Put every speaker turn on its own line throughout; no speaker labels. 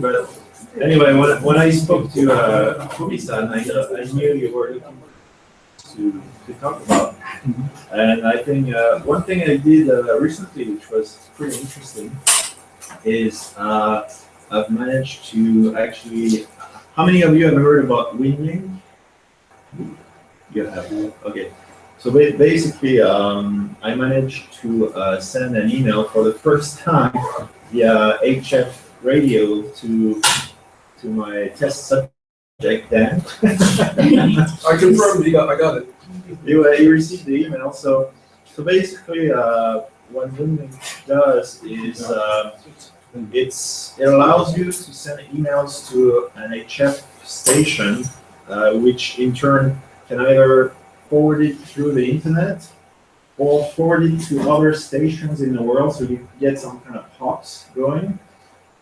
But anyway, when I spoke to Kobe-san, I knew you were looking to talk about. And I think one thing I did recently, which was pretty interesting, is I've managed to actually. How many of you have heard about Winlink? You have. Okay. So basically, I managed to send an email for the first time via HF radio to my test subject Dan.
I confirmed. I got it.
You received the email. So basically, what Winlink does is it allows you to send emails to an HF station, which in turn can either forward it through the internet or forward it to other stations in the world, so you get some kind of hops going.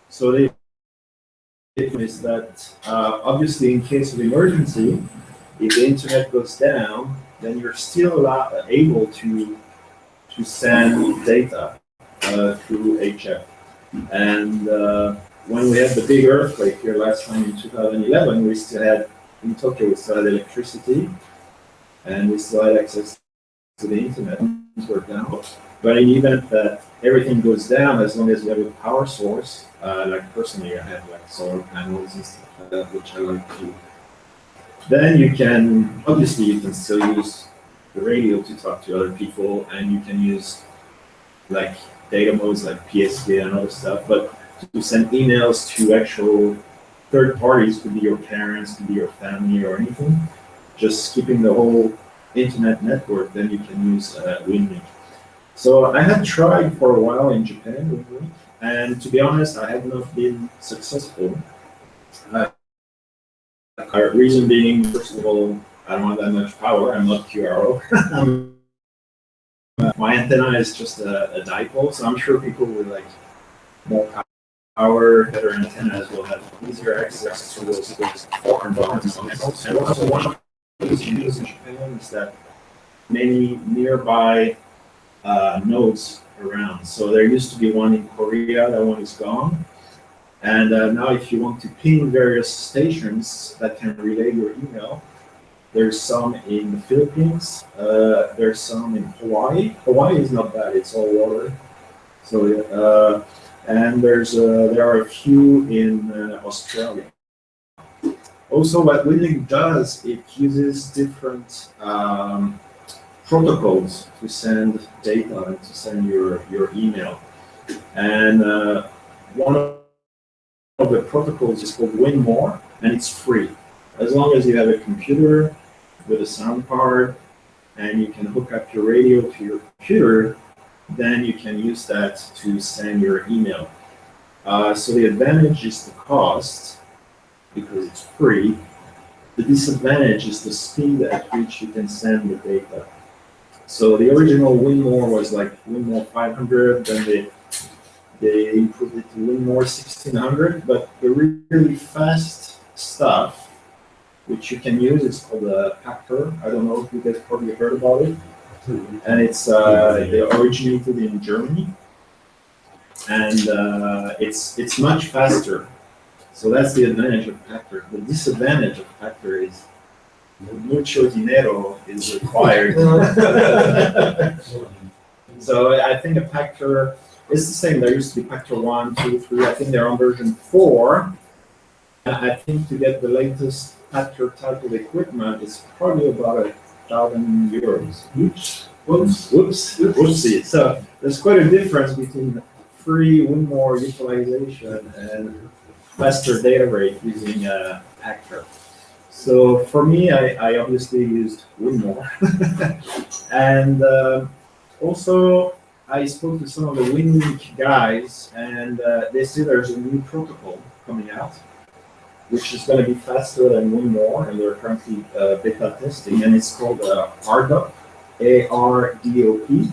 So the is that obviously in case of emergency, if the internet goes down, then you're still able to send data through HF. And when we had the big earthquake here last time in 2011, we still had, in Tokyo, we still had electricity and we still had access to the internet. Things were down. But in the event that everything goes down, as long as you have a power source, like personally I have like solar panels and stuff like that, which I like to, then you can, obviously you can still use the radio to talk to other people, and you can use like data modes like PSK and other stuff, but to send emails to actual third parties, could be your parents, could be your family or anything, just skipping the whole internet network, then you can use Winlink. So I had tried for a while in Japan, Winlink, and to be honest, I have not been successful. Reason being, first of all, I don't have that much power, I'm not QRO. My antenna is just a dipole, so I'm sure people with like more power, better antennas will have easier access to those foreign bonds. And also one of the issues in Japan is that many nearby nodes around. So there used to be one in Korea, that one is gone. And now if you want to ping various stations that can relay your email, there's some in the Philippines, there's some in Hawaii. Hawaii is not bad, it's all water. So, and there are a few in Australia. Also, what Winlink does, it uses different protocols to send data and to send your email. And one of the protocols is called WinMore, and it's free. As long as you have a computer with a sound card and you can hook up your radio to your computer, then you can use that to send your email. So the advantage is the cost, because it's free. The disadvantage is the speed at which you can send the data. So the original WinMore was like WinMore 500, then they improved it to WinMore 1600, but the really fast stuff, which you can use, it's called a Pactor. I don't know if you guys probably heard about it. And it's they originated in Germany, and it's much faster. So that's the advantage of Pactor. The disadvantage of Pactor is mucho dinero is required. So I think a Pactor is the same. There used to be Pactor 1, 2, 3. I think they're on version 4. I think to get the latest Pactor type of equipment, it's probably about €1,000. Oops. Whoopsie. So there's quite a difference between free WinMore utilization and faster data rate using Pactor. So for me, I obviously used WinMore. And also, I spoke to some of the Winlink guys, and they say there's a new protocol coming out, which is going to be faster than WinMore, and they're currently beta testing, and it's called ARDOP, ARDOP.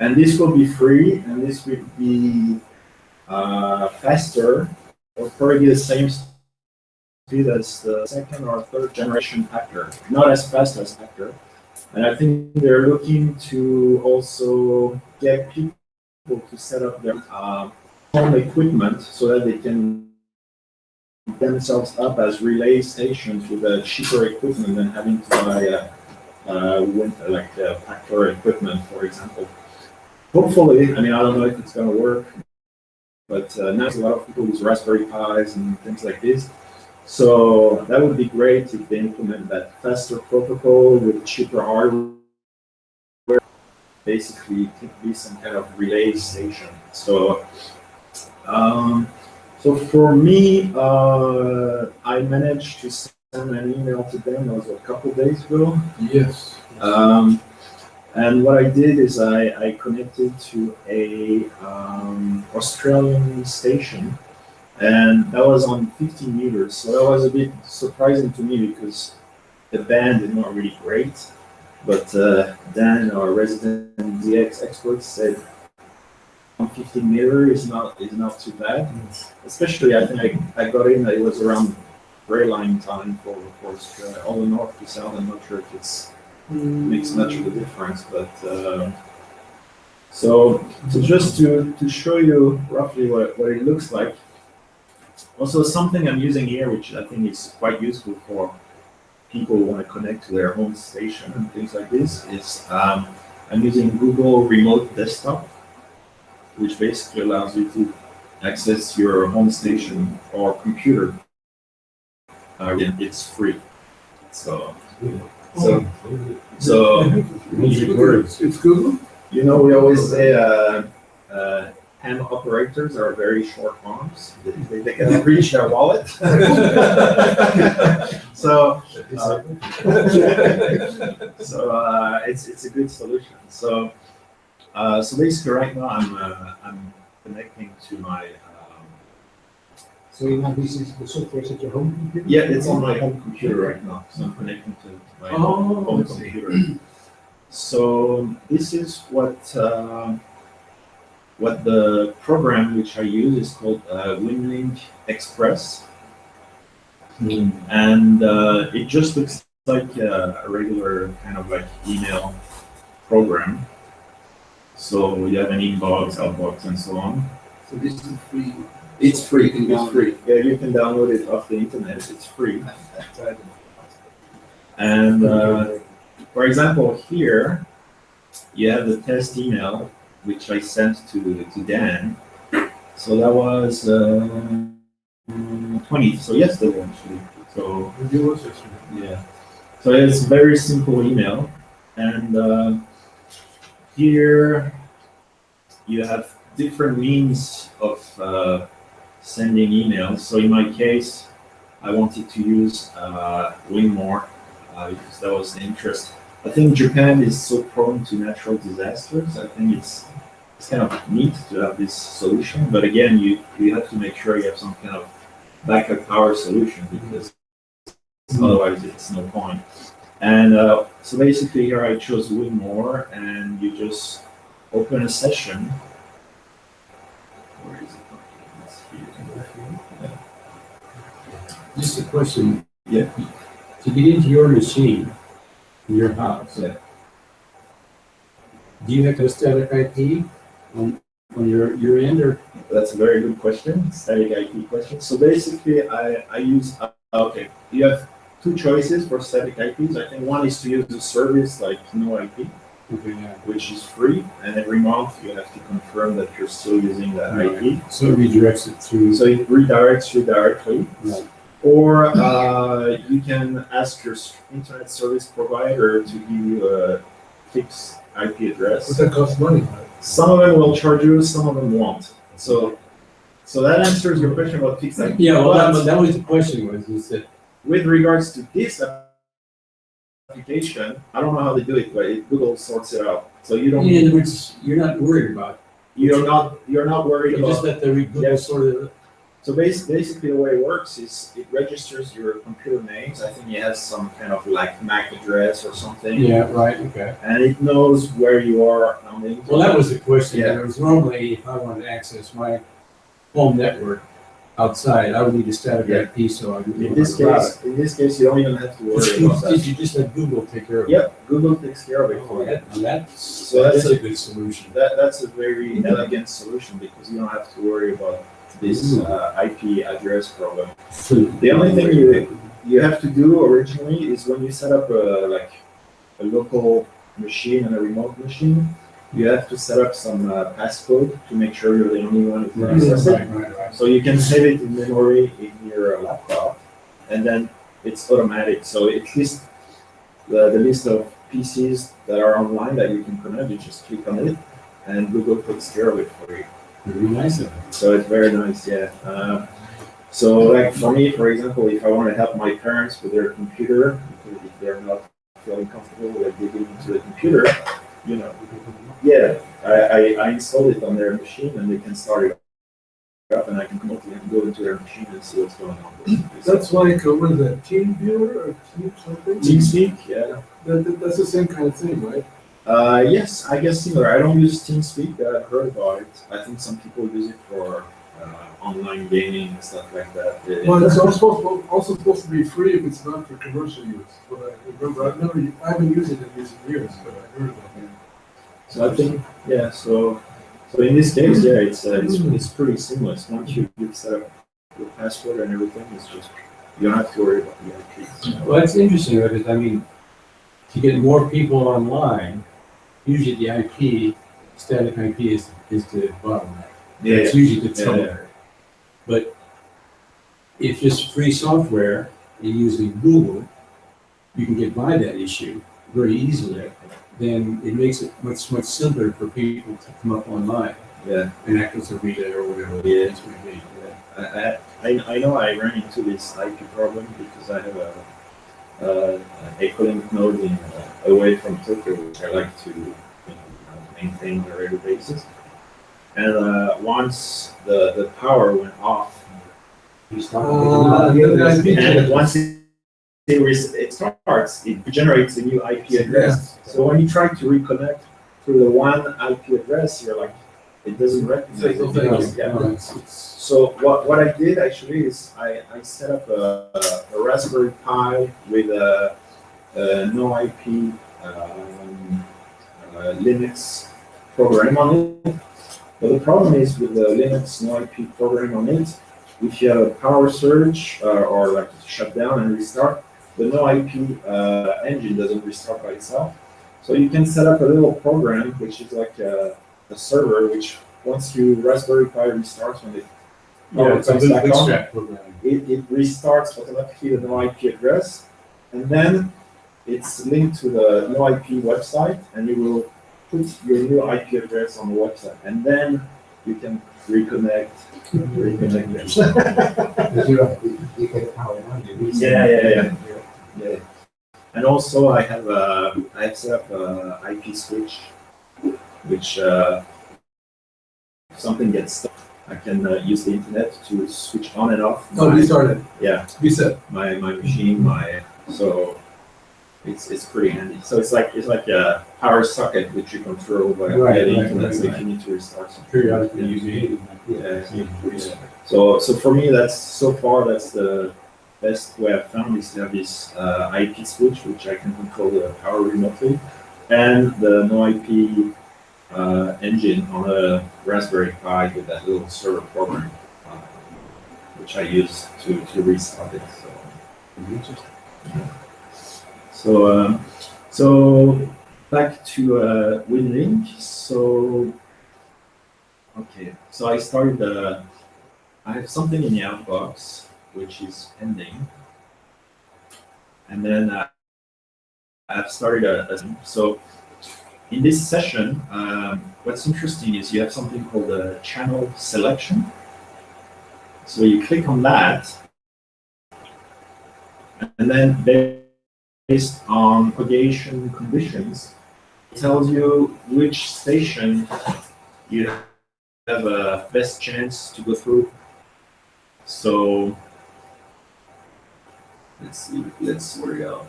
And this will be free, and this will be faster, or probably the same speed as the second or third generation Pactor, not as fast as Pactor. And I think they're looking to also get people to set up their home equipment so that they can themselves up as relay stations with a cheaper equipment than having to buy factory equipment, for example. Hopefully, I mean, I don't know if it's going to work, but now a lot of people use Raspberry Pis and things like this. So that would be great if they implement that faster protocol with cheaper hardware. Basically, it could be some kind of relay station. So, so for me, I managed to send an email to them. That was a couple days ago.
Yes.
And what I did is I connected to a Australian station, and that was on 15 meters. So that was a bit surprising to me because the band is not really great. But Dan, our resident DX expert, said 15 meters is not too bad. Especially, I think I got in. It was around gray line time for all the north to south. I'm not sure if it's makes much of a difference, but so just to show you roughly what it looks like. Also, something I'm using here, which I think is quite useful for people who want to connect to their home station and things like this, is I'm using Google Remote Desktop, which basically allows you to access your home station or computer. It's free. So
it's Google.
You know, we always say hand operators are very short arms. They can reach their wallet. So it's a good solution. So basically, right now I'm connecting to my.
So now this is the software at your home computer?
Yeah, it's on my home computer right now. So I'm connecting to my home computer. So this is what the program which I use is called Winlink Express. And it just looks like a regular kind of like email program. So you have an inbox, outbox, and so on.
So this is free. It's free. It's free.
Yeah, you can download it off the internet. It's free. And for example, here you have the test email which I sent to Dan. So that was 20. So yesterday actually. So yeah. So it's very simple email, and here you have different means of sending emails. So in my case, I wanted to use Wingmore because that was the interest. I think Japan is so prone to natural disasters. I think it's kind of neat to have this solution, but again, you have to make sure you have some kind of backup power solution because otherwise it's no point. And so basically here I chose Wingmore, and you just open a session. Where is it? It's here.
Just a question.
Yeah.
To get into your machine, in your house,
Yeah.
do you have a static IP on your end, or?
That's a very good question, static IP question. So basically I use, okay, you have two choices for static IPs. I think one is to use a service like no IP, which is free, and every month you have to confirm that you're still using that IP.
So it redirects it through.
So it redirects you directly.
Right.
Or you can ask your internet service provider to give you a fixed IP address.
Does that cost money?
Some of them will charge you, some of them won't. So that answers your question about fixed IP.
Yeah, well, that was the question, was that
with regards to this application, I don't know how they do it, but Google sorts it out. So you don't.
in other words, you're not worried about it.
You're not worried
You
about.
just let the Google
Yeah.
sort of.
So basically the way it works is it registers your computer names. I think it has some kind of like MAC address or something.
Yeah, right, okay.
And it knows where you are on the internet.
Well, that was the question.
Yeah.
There was normally, if I wanted to access my home network,
outside, I would need a static
Yeah.
IP, so I would.
In this case, you don't even have to worry about that.
You just let Google take care of it.
Yep, Google takes care of it for you.
That's a good solution.
That's a very elegant solution because you don't have to worry about this IP address problem. The only thing you have to do originally is when you set up a local machine and a remote machine, you have to set up some passcode to make sure you're the only one who can access it.
Right.
So you can save it in memory in your laptop, and then it's automatic. So it lists the list of PCs that are online that you can connect. You just click on it, and Google takes care of it for you.
Very nice of it.
So it's very nice, yeah. So like for me, for example, if I want to help my parents with their computer, because if they're not feeling comfortable with digging into the computer, you know, yeah, I installed it on their machine and they can start it up and I can remotely go into their machine and see what's going on.
That's like, what is that, Team Viewer or Team something?
TeamSpeak, yeah.
That's the same kind of thing, right?
Yes, I guess similar. I don't use TeamSpeak, but I've heard about it. I think some people use it for online gaming and stuff like that.
Well, it's also supposed to be free if it's not for commercial use. But I remember, I haven't used it in recent years, but I heard about it.
So I think, yeah, so in this case, yeah, it's pretty seamless. Once you've set up your password and everything, it's just, you don't have to worry about the IP.
Well, that's interesting because, I mean, to get more people online, usually the IP, static IP is the bottleneck.
Yeah,
It's usually the
yeah,
trouble.
yeah.
But if it's free software and using Google, you can get by that issue very easily. Then it makes it much simpler for people to come up online
Yeah.
and access a relay or whatever
Yeah.
it may be.
I know I ran into this IP problem because I have an Ecolink node away from Tokyo, which I like to maintain on a regular basis. And once the power went off,
You start
and once it starts, it generates a new IP address. So when you try to reconnect through the one IP address, you're like, it doesn't recognize it. Because, yeah. So what I did actually is I set up a Raspberry Pi with a no IP Linux program on it. But the problem is with the Linux no IP program on it, if you have a power surge or like shut down and restart, the no IP engine doesn't restart by itself. So you can set up a little program which is like a server which once you Raspberry Pi restarts when it
it's a
comes
little
back on,
extract program.
it restarts automatically the no IP address, and then it's linked to the no IP website, and you will put your new IP address on the website, and then you can reconnect them.
You get power on you.
Yeah. And also I have set up a IP switch, which if something gets stuck, I can use the internet to switch on and off.
Restart it.
Yeah,
Reset.
my machine, so it's pretty handy. So it's like a power socket which you control by the internet. So if you need to restart something,
Periodically using
yeah. So for me, that's the best way I've found is to have this IP switch, which I can control the power remotely, and the no IP engine on a Raspberry Pi with that little server program, which I use to restart it. So back to Winlink. So I started. I have something in the outbox which is pending, and then I've started so. In this session, what's interesting is you have something called a channel selection. So you click on that, and then based on propagation conditions, it tells you which station you have a best chance to go through. So let's worry out.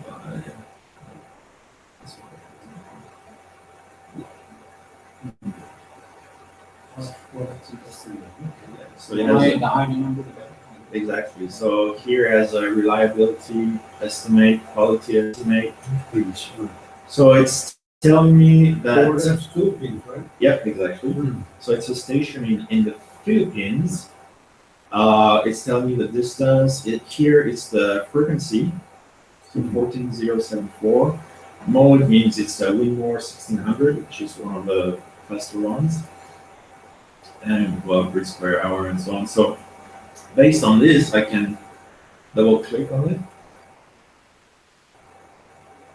So it has
The higher number, the better.
exactly. So here has a reliability estimate, quality estimate.
Pretty sure.
So it's telling me
Or
that,
that's Philippines, right?
yep, exactly. So it's a station in the Philippines. It's telling me the distance. Here it's the frequency, so 14074. Mode means it's a Winmore 1600, which is one of the faster ones, and well, bits per hour and so on. So based on this, I can double click on it.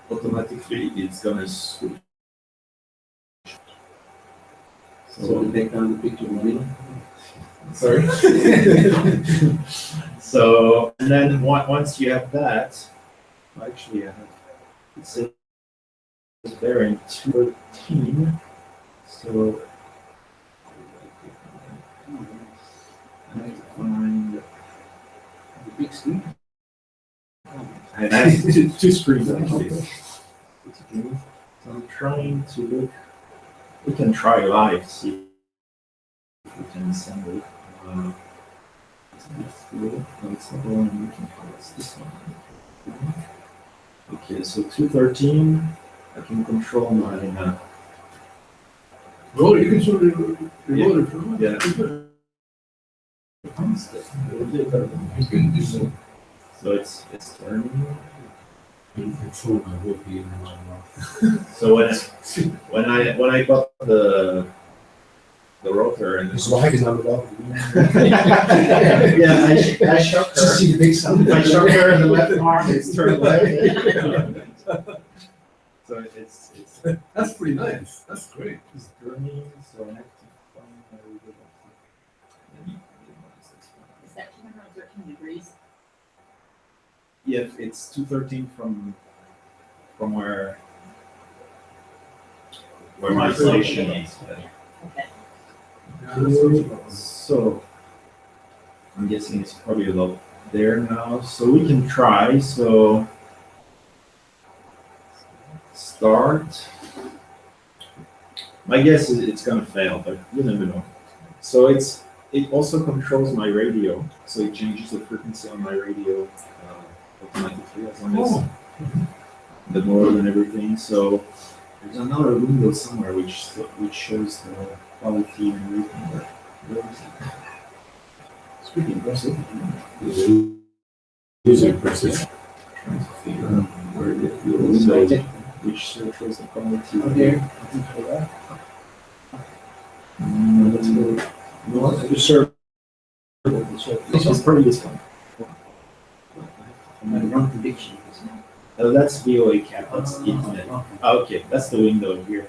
Automatically, it's gonna switch.
So the background picture will be.
Sorry. So, and then once you have that, actually, I have, it says there in 213. So, I have to find
The big screen.
I have two screens actually. So I'm trying to look. We can try live, see if we can assemble it. No, it's not the one I'm looking for, it's this one. Okay, so 213, I can control my,
Oh, you can sort of remote it from.
yeah. So it's turning.
Control my work here in my mouth.
So when I got the rotor and
His wife is on the balcony.
yeah, I shook
To
her.
see the big sun.
I shook her in the left arm, it's turned left. So it's
That's pretty nice. That's great.
it's turning, so I have to find my rotor.
Is that 213 degrees?
Yeah, it's 213 from where my station is.
Okay.
So I'm guessing it's probably about there now. So we can try. So start. My guess is it's gonna fail, but you never know. So it also controls my radio. So it changes the frequency on my radio automatically as long as the mode and everything. So there's another window somewhere which shows the quality and everything. But where is it? It's pretty impressive.
It is impressive.
Trying to figure out where it goes. Which shows the quality.
Okay.
Let's go.
No, you serve.
This is probably this one.
Run prediction.
Oh, that's VOA cap. That's internet. Okay, that's the window here.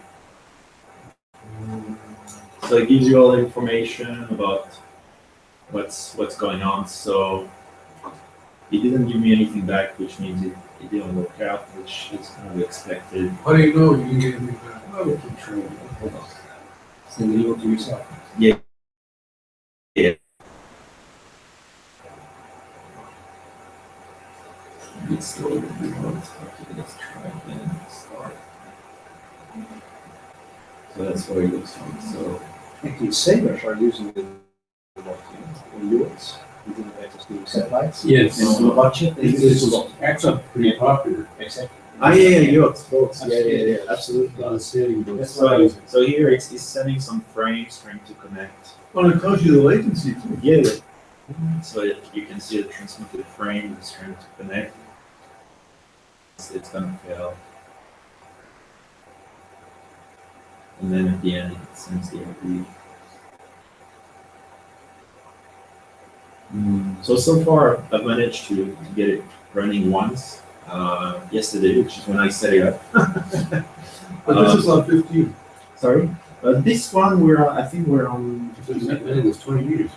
So it gives you all the information about what's going on. So it didn't give me anything back, which means it didn't work out, which is kind of expected.
How do you know you can get anything back?
Oh, we can try it. Hold on.
Send the email to yourself.
Yeah. It's still a bit remote. Okay, let's try again. Start. So that's what it looks like. So
Actually, sailors are using the yachts. You can access to satellites.
Yes.
And on a budget, they use
This
it a
is
lot.
actually pretty popular.
Exactly.
yeah, yachts, boats. Yeah, absolutely.
A lot of sailing boats.
So here it's sending some frames trying to connect.
Oh, it tells you the latency too.
Yeah. So you can see the transmitted frame is trying to connect. It's gonna fail. And then at the end it sends the agree. So far I've managed to get it running once. Yesterday, which is when I set it up.
But this is on 15.
Sorry? This one I think we're on.
I think it's 20 meters.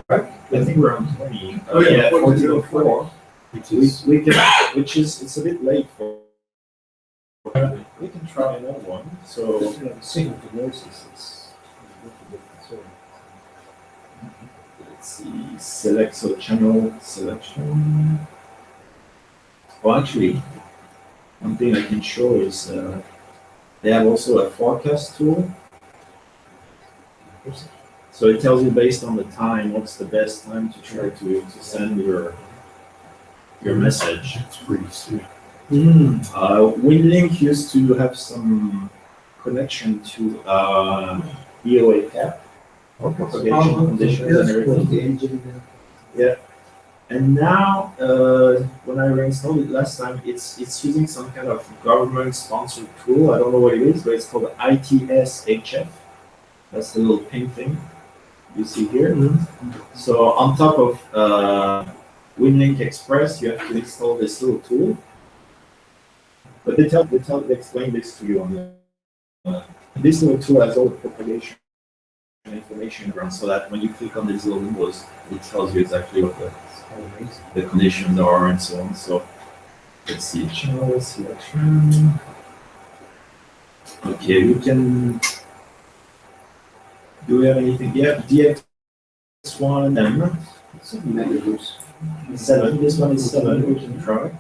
Right? I think we're on 20.
Oh, yeah,
1404.
Which is,
We can, which is, it's a bit late for. We can try another one. So
The signal to noise is
let's see, select, so channel selection. Oh, actually, one thing I can show is they have also a forecast tool. So it tells you based on the time, what's the best time to try to send your message.
That's pretty sweet.
Winlink used to have some connection to EOA cap, propagation conditions and everything. Yeah. And now, when I reinstalled it last time, it's using some kind of government-sponsored tool. I don't know what it is, but it's called ITS-HF. That's the little pink thing you see here. So on top of Winlink Express, you have to install this little tool. But they explain this to you on the. This little tool has all the propagation information around, so that when you click on these little windows, it tells you exactly what the conditions are and so on. So let's see, channel selection. Okay, we can. Do we have anything? Yeah, DX1 and 7. This one is 7. We can try.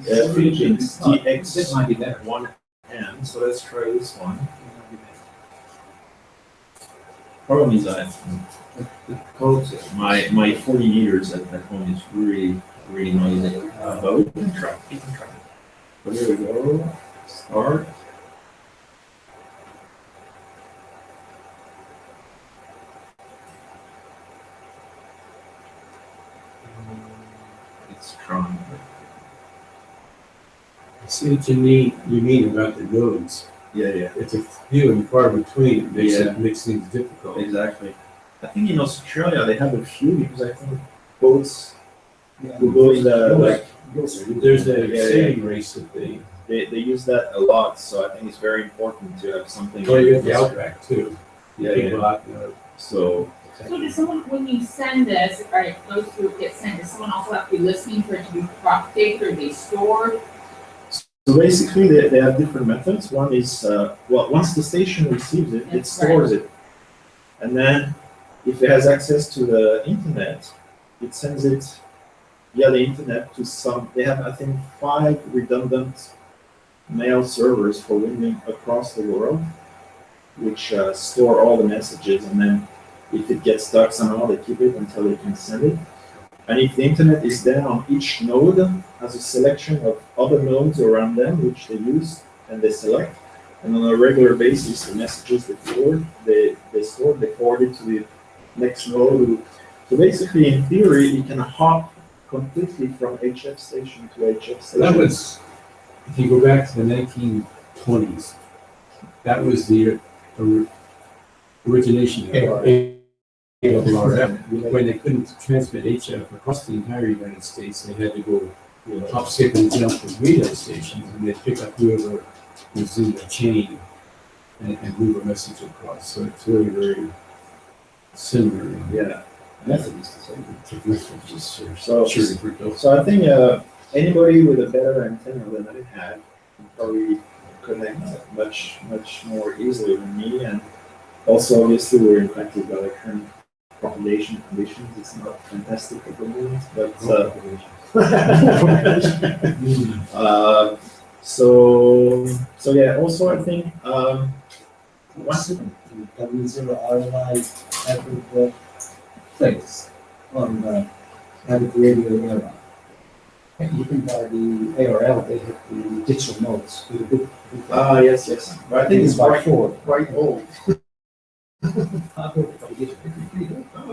Philippines DX1N. So let's try this one. Problem is that my 40 meters at home is really noisy. But we can try. So here we go. Start. It's strong.
I see what you mean about the nodes.
Yeah.
It's a few and far between. It makes things difficult.
Exactly. I think in Australia they have a few because I think boats will go in the
There's a saving race that
they use that a lot. So I think it's very important to have something.
Well, you have the Outback too.
Yeah. So
does someone, when you send this, or it goes through, it gets sent, does someone also have to be listening for it to be propagated or be stored?
So basically, they have different methods. One is, once the station receives it, it stores it. And then, if it has access to the internet, it sends it via the internet to some, they have, I think, 5 redundant mail servers for Winlink across the world, which store all the messages. And then, if it gets stuck somehow, they keep it until they can send it. And if the internet is then on each node as a selection of other nodes around them, which they use and they select, and on a regular basis, the messages they forward it to the next node. So basically, in theory, you can hop completely from HF station to HF station.
That was, if you go back to the 1920s, that was the origination of when they couldn't transmit HF across the entire United States, they had to go hop, skip, and jump from relay stations, and they'd pick up whoever was in the chain and move a message across. So it's very, very similar.
Yeah, method is the same.
So
I think anybody with a better antenna than I have can probably connect much more easily than me. And also, obviously, we're impacted by the current propagation conditions. It's not fantastic at the moment, but so yeah. Also, I think
W0RLI hybrid place on hybrid radio era. And even by the ARL, they have the digital notes with a good.
Yes. But I think it's
by 4.
quite old.
I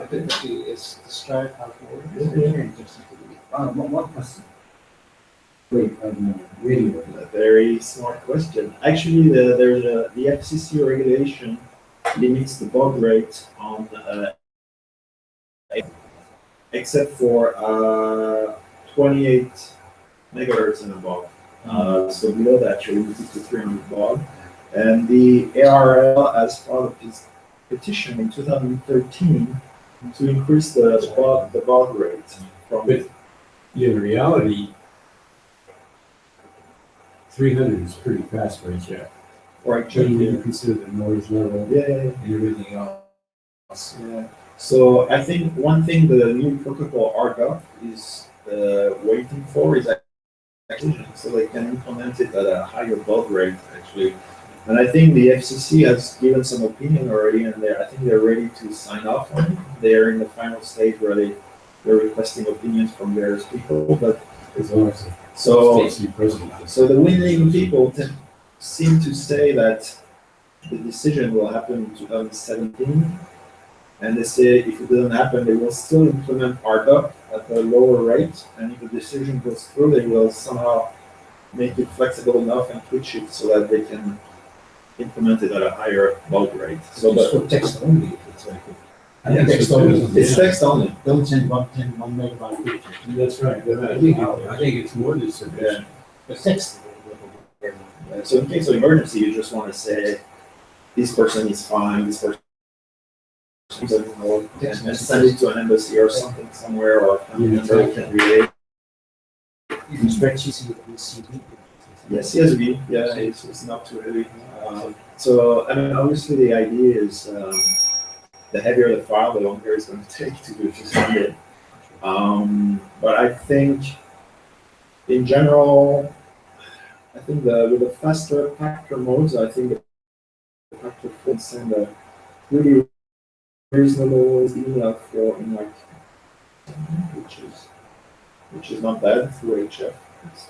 think it's the Stripe outboard. It's very interesting to read. One question. Wait, radio.
A very smart question. Actually, the FCC regulation limits the baud rate on except for 28 megahertz and above. So below that, you're limited to 300 baud. And the ARL, as part of its petition in 2013, to increase the baud rate from.
But in reality, 300 is pretty fast for HF.
Or
When you consider the noise level and everything else.
Yeah. So I think one thing the new protocol ARDOP is waiting for is actually so they can implement it at a higher baud rate actually. And I think the FCC has given some opinion already, and I think they're ready to sign off on it. They're in the final stage where they're requesting opinions from various people, but
As long as
so
the state president.
so the Winlink people seem to say that the decision will happen in 2017, and they say if it doesn't happen, they will still implement ARDOP at a lower rate, and if the decision goes through, they will somehow make it flexible enough and twitch it so that they can implement it at a higher baud rate. So,
It's
but
for text only, if it's like.
Yeah,
Text only.
it's text only.
Don't send one megabyte picture.
That's right. I think it's more than sufficient.
The text.
So in case of emergency, you just want to say, this person is fine, this person doesn't know, and send it to an embassy or something somewhere, or family member can relay.
Even spreadsheets, you can see.
Yes, CSV, yeah, it's not too heavy. So, I mean, obviously the idea is, the heavier the file, the longer it's going to take to send it. But I think, in general, I think with the faster packer modes, I think the packer can send a really reasonable email flow in like, which is not bad through HF.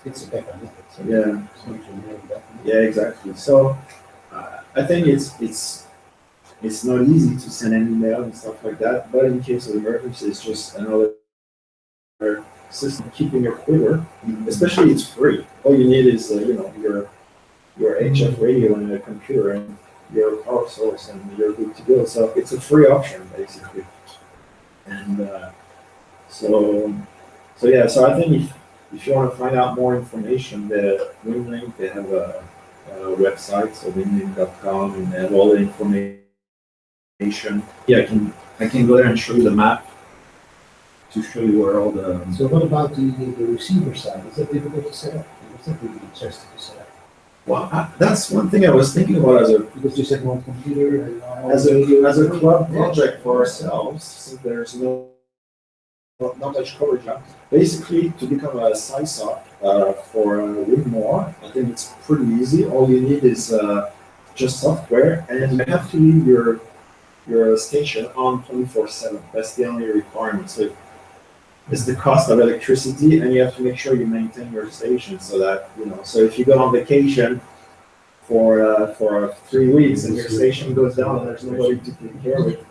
It's a better method. So
Yeah.
it's not to know that.
Yeah, exactly. So I think it's not easy to send an email and stuff like that, but in case of emergency, it's just another system keeping your quiver. Especially it's free. All you need is your HF radio and a computer and your power source, and you're good to go. So it's a free option basically. And so yeah. So I think if you want to find out more information, the Winlink, they have a website, so winlink.com, and they have all the information. Yeah, I can go there and show you the map to show you where all the.
So what about the receiver side? Is that difficult to set up? It's not really interesting to set up.
Well, that's one thing I was thinking about
Because you said one computer and
as a club project for ourselves, since there's not much coverage. Basically, to become a SYSOP for Winmore, I think it's pretty easy. All you need is just software, and you have to leave your station on 24/7. That's the only requirement. So it's the cost of electricity, and you have to make sure you maintain your station so that, so if you go on vacation for 3 weeks and your station goes down and there's nobody to take care of it.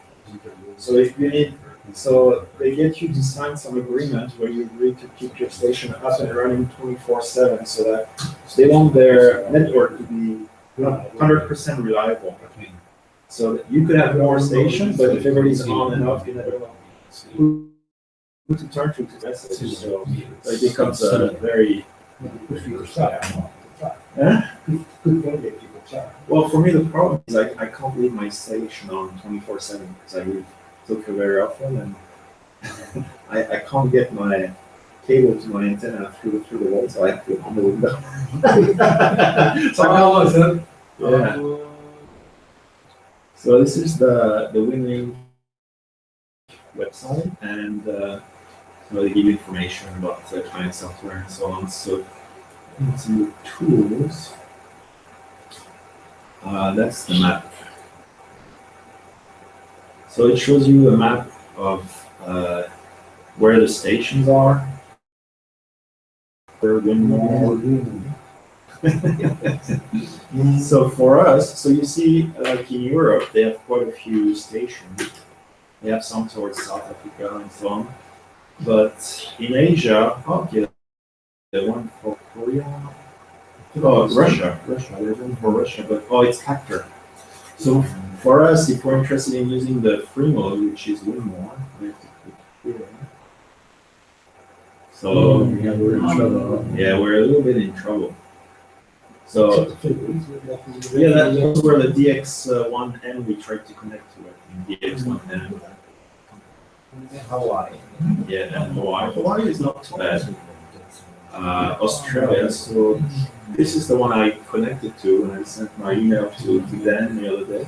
So if you need, so they get you to sign some agreement where you agree to keep your station up and running 24/7 so that they want their network to be 100% reliable. So that you could have more stations, but if everybody's on and off, you never know who to turn to message. So it becomes a very Well, for me, the problem is I can't leave my station on 24/7 because I leave Tokyo very often, and I can't get my cable to my antenna through the wall, so I have to open the window. So yeah. So this is the Winlink website, and they give you information about the client software and so on. So some of the tools. That's the map. So it shows you a map of where the stations are. Where So for us, so you see, like in Europe, they have quite a few stations. They have some towards South Africa and so on. But in Asia, the one for Korea. Oh, Russia. There's one for Russia, but it's Hector. So for us, if we're interested in using the free mode, which is Winmore, we have to click here. So
we're in trouble.
Yeah, we're a little bit in trouble. So yeah, that's where the DX1N we tried to connect to it. DX1N.
Hawaii.
Yeah, and Hawaii. Hawaii is not too bad. Australia. So this is the one I connected to when I sent my email to Dan the other day.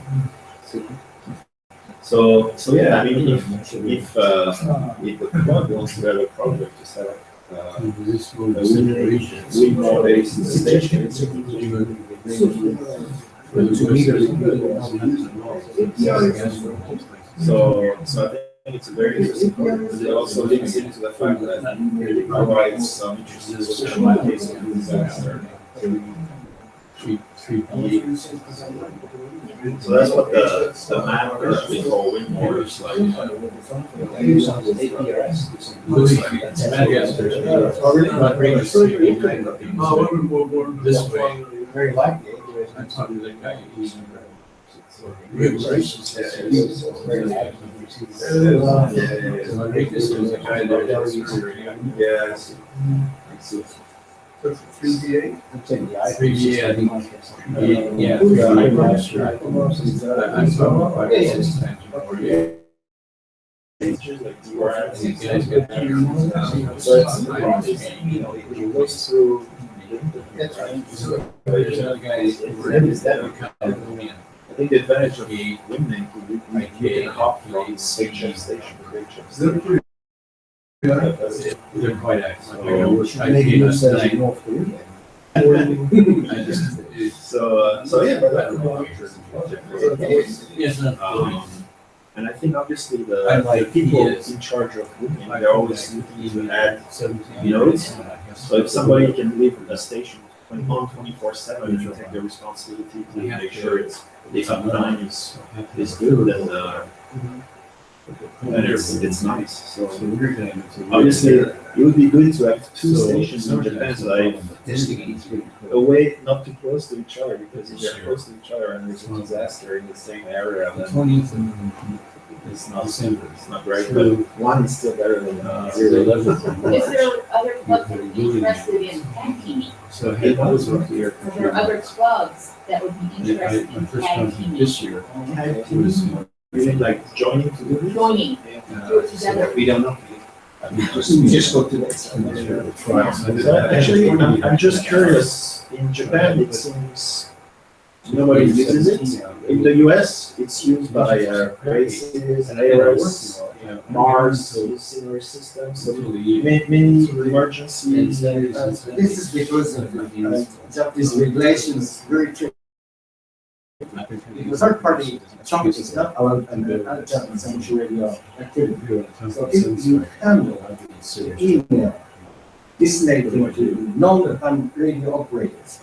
So yeah, I mean, if the club wants to have a project to set up Winmore-based station,
For the
2 meters.
So I think it's a very interesting part, because it also links into the fact that it provides some interesting solution in case of disaster. So that's what the map currently for Windmore is like.
Use on the APRS.
This way.
Very likely.
I'm talking to the guy, he's.
Very active.
So I think this is a guy that.
Yes.
That's 3D8?
I'm saying the I.
3D, I think. Yeah.
I'm not
sure.
sure.
I'm talking about this time.
These guys get better. So it goes through.
There's another guy.
I think the advantage of the Winlink would be you can hop from station to station to station.
They're pretty. Yeah.
They're quite active. I
Maybe
gave
you
us
said
tonight.
North Korea.
I just,
So yeah, but and I think obviously
I
the
like
people
yes.
in charge of Winlink, they're always looking to add
17
nodes. So if somebody can leave a station on 24/7 and take the responsibility to make sure the uptime is good, then it's nice. So obviously it would be good to have two stations in Japan, so a way not too close to each other, because if they're close to each other and there's a disaster in the same area, then it's not great. But one is still better than zero.
Is there other clubs that would be interested in tag teaming?
So hey, that was up here.
Are there other clubs that would be interested
My
in
first
tag
time
teaming?
this year
Tag
was.
You mean like joining to do it?
Joining, do it together.
We don't know.
We just go to next.
Actually, I'm just curious. In Japan, it seems nobody uses it. In the US, it's used by races, ARDOP, Mars, similar systems. So many emergencies.
This is because of Japanese regulations, very tricky. The third party traffic is not allowed under Japanese amateur radio activity. So if you handle email disseminating to non-radio operators,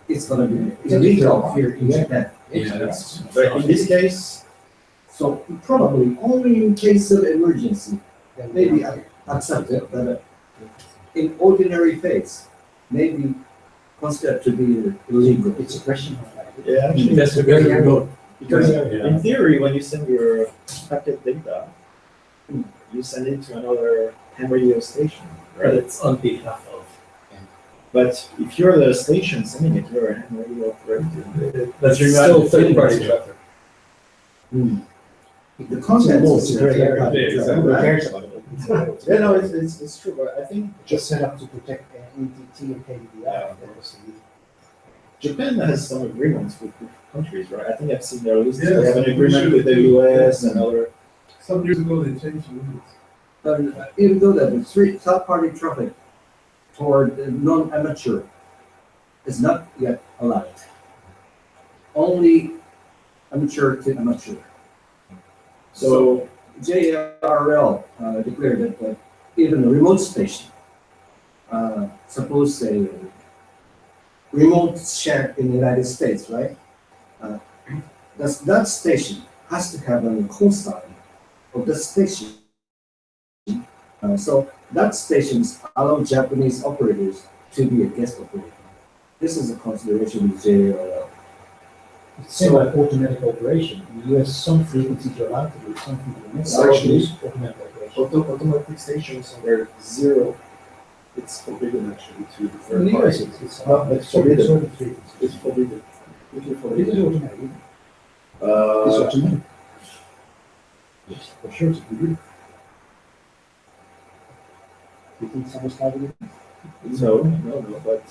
it's gonna be illegal here in Japan.
Yeah, that's.
But in this case,
So probably only in case of emergency, maybe I accept it, but in ordinary phase, maybe considered to be illegal. It's a question of like.
yeah, actually,
That's a very good.
because
Yeah.
in theory, when you send your packet data, you send it to another ham radio station, right?
It's on behalf of.
But if you're the station sending it, you're a ham radio operator.
But you're not
Still
third party
traffic.
The content is very
Yeah, no, it's true, but I think
just set up to protect NTT and KDDI.
Japan has some agreements with countries, right? I think I've seen their list.
Yes,
They have an agreement with the US and other.
Some years ago, they changed the rules.
But even though that the third party traffic toward the non-amateur is not yet allowed. Only amateur to amateur. So JRL declared that even a remote station, suppose a remote shack in the United States, right? That station has to have a call sign of the station. So that stations allow Japanese operators to be a guest operator. This is a consideration with JRL.
Same like automatic operation. In the US, some frequencies are allowed to do, some frequencies
So actually,
automatic operation.
automatic stations are zero. It's forbidden actually to the
In
third
the US,
party.
it's
It's forbidden.
certain frequencies.
It's forbidden. It's
It is
forbidden.
automatic. It's automatic. Yes, for sure, it's good. You think someone's having it?
No, but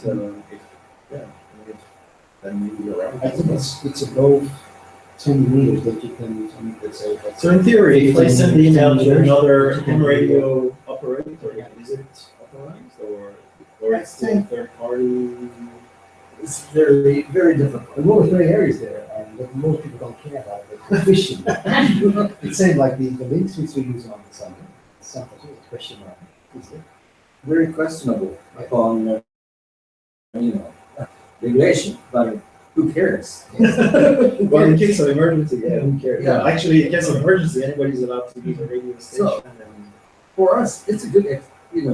then maybe you're right.
I think it's above 10 meters that you can, let's say.
So in theory, if I send the email to another ham radio operator, is it authorized or it's still third party?
It's very, very difficult.
The more gray areas there, but most people don't care about it. They're fishing. It's same like the links which we use on the summer. Something question mark. Is it?
Very questionable upon, regulation, but who cares?
Well, in case of emergency, yeah, who cares?
Yeah.
Actually, in case of emergency, anybody's allowed to use a radio station.
So-
And
For us, it's a good,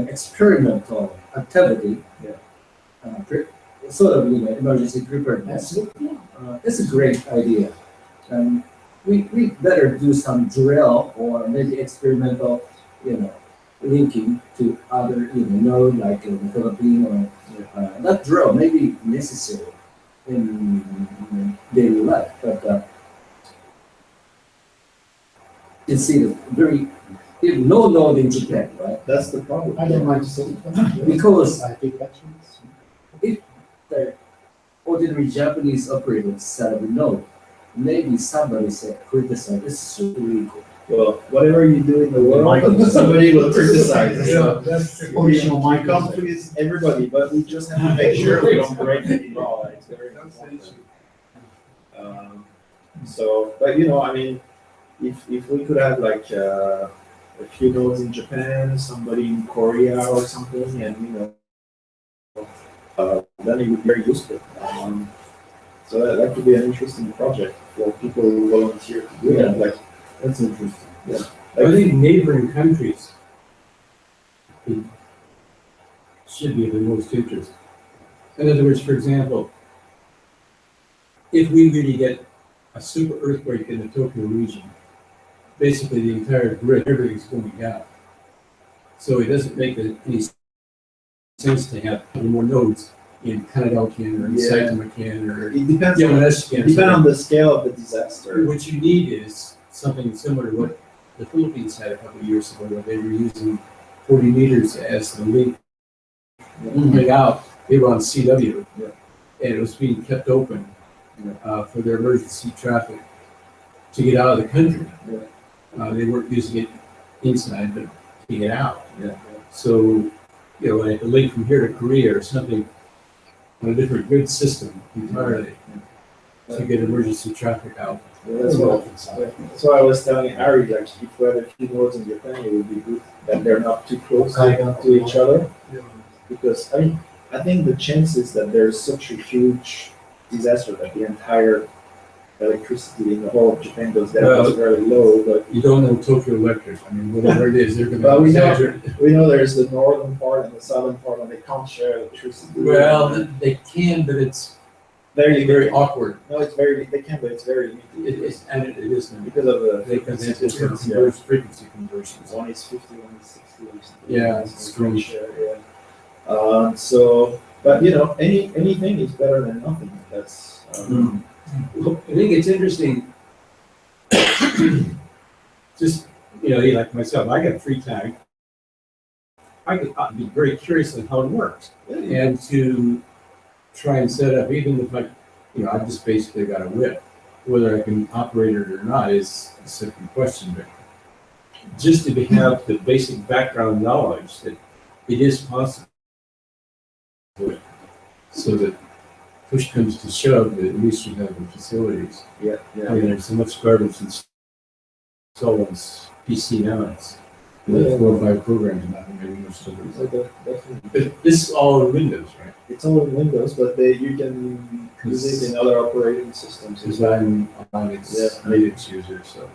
experimental activity.
Yeah.
Sort of, emergency preparedness.
Absolutely.
It's a great idea. We better do some drill or maybe experimental, linking to other, node like in the Philippines or that drill may be necessary in daily life, but you see the very no node in Japan, right?
that's the problem.
I don't mind to say it.
Because
I think that's true.
if the ordinary Japanese operators set up a node, maybe somebody said criticize this is illegal.
Well, whatever you do in the world, somebody will criticize.
Yeah,
So,
that's.
original mic comes please everybody, but we just have to make sure we don't break any law. It's very
That's the
important.
issue.
So, but I mean, if we could have like a few nodes in Japan, somebody in Korea or something, and then it would be very useful. So that could be an interesting project for people who volunteer to do it. Like,
That's interesting.
Yeah.
I think neighboring countries should be of the most interest. In other words, for example, if we really get a super earthquake in the Tokyo region, basically the entire grid, everything's going down. So it doesn't make any sense to have more nodes in Kanadakan or in
Yeah.
Saitama-kan or
it depends.
Yamanashi-kan.
On the scale of the disaster.
What you need is something similar to what the Philippines had a couple of years ago, where they were using 40 meters as the link coming out. They were on CW,
Yeah.
and it was being kept open for their emergency traffic to get out of the country. They weren't using it inside, but to get out.
Yeah.
So, like a link from here to Korea or something on a different grid system entirely to get emergency traffic out.
Yeah, that's what I was telling Ari, like if we had a few nodes in Japan, it would be good that they're not too close to each other.
Yeah.
Because I think the chances that there's such a huge disaster that the entire electricity in the whole of Japan goes down is very low, but
You don't know Tokyo Electric. I mean, whatever it is, they're going
But
to
we know-
exaggerate.
we know there's the northern part and the southern part and they can't share electricity.
Well, they can, but it's
very,
very awkward.
no, they can, but it's very limited.
It is now.
Because of the
Because
frequency
it's
difference.
frequency conversions.
One is 50, one is 60 or something.
Yeah,
It's
it's
very
strange.
share, yeah. But anything is better than nothing. That's,
I think it's interesting. Just, like myself, I got free time. I'd be very curious on how it works. And to try and set up, even if I've just basically got a whip. Whether I can operate it or not is a second question, but just to have the basic background knowledge that it is possible. So that push comes to shove, that at least you have the facilities.
yeah.
I mean, there's so much garbage and someone's PC now, it's 4 or 5 programs now, maybe more storage.
Definitely.
But this is all in Windows, right?
It's all in Windows, but you can use it in other operating systems.
Because I'm on its
Yeah.
Linux user, so.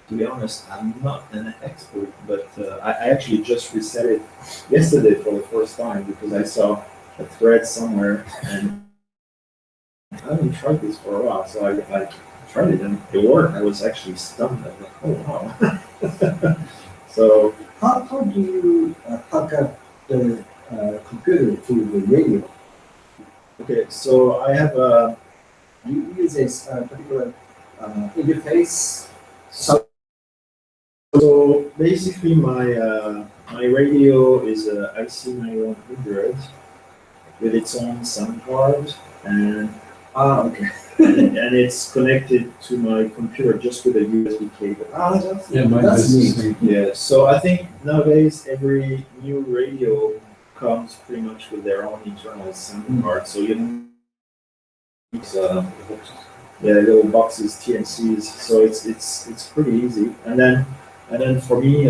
To be honest, I'm not an expert, but I actually just reset it yesterday for the first time because I saw a thread somewhere and I haven't tried this for a while, so I tried it and it worked. I was actually stunned. I was like, oh wow. So
How do you hook up the computer to the radio?
okay, so I have a
You use a particular interface?
so basically my radio is a IC9100 with its own sound card and
Okay.
and it's connected to my computer just with a USB cable.
Yeah, mine
That's
does the
neat.
same.
Yeah, so I think nowadays every new radio comes pretty much with their own internal sound card, so you don't use yeah, little boxes, TNCs. So it's pretty easy. And then for me,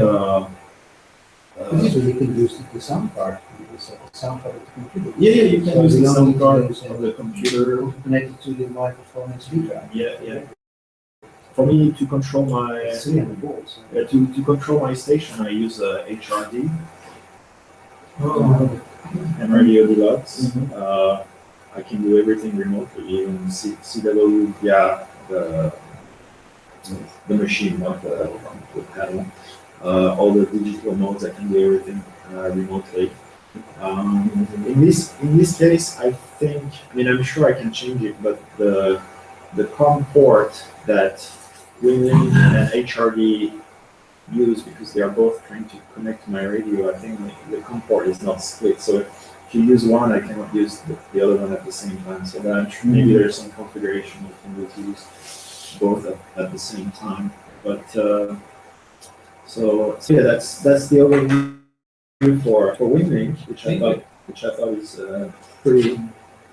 This is you can use the sound card, the sound card of the computer.
yeah, you can
So
use
you
the
don't
sound
need to
card
use
of the computer.
Connected to the microphone and speaker.
Yeah. For me to control my
It's 300 volts.
to control my station, I use HRD
Oh,
and Radio Deluxe. I can do everything remotely, even CW via the machine, not the panel. All the digital modes, I can do everything remotely. In this case, I think, I mean, I'm sure I can change it, but the COM port that Winlink and HRD use, because they are both trying to connect to my radio, I think the COM port is not split. So if you use one, I cannot use the other one at the same time. So that maybe there's some configuration you can use both at the same time. But so yeah, that's the overview for Winlink, which I thought is pretty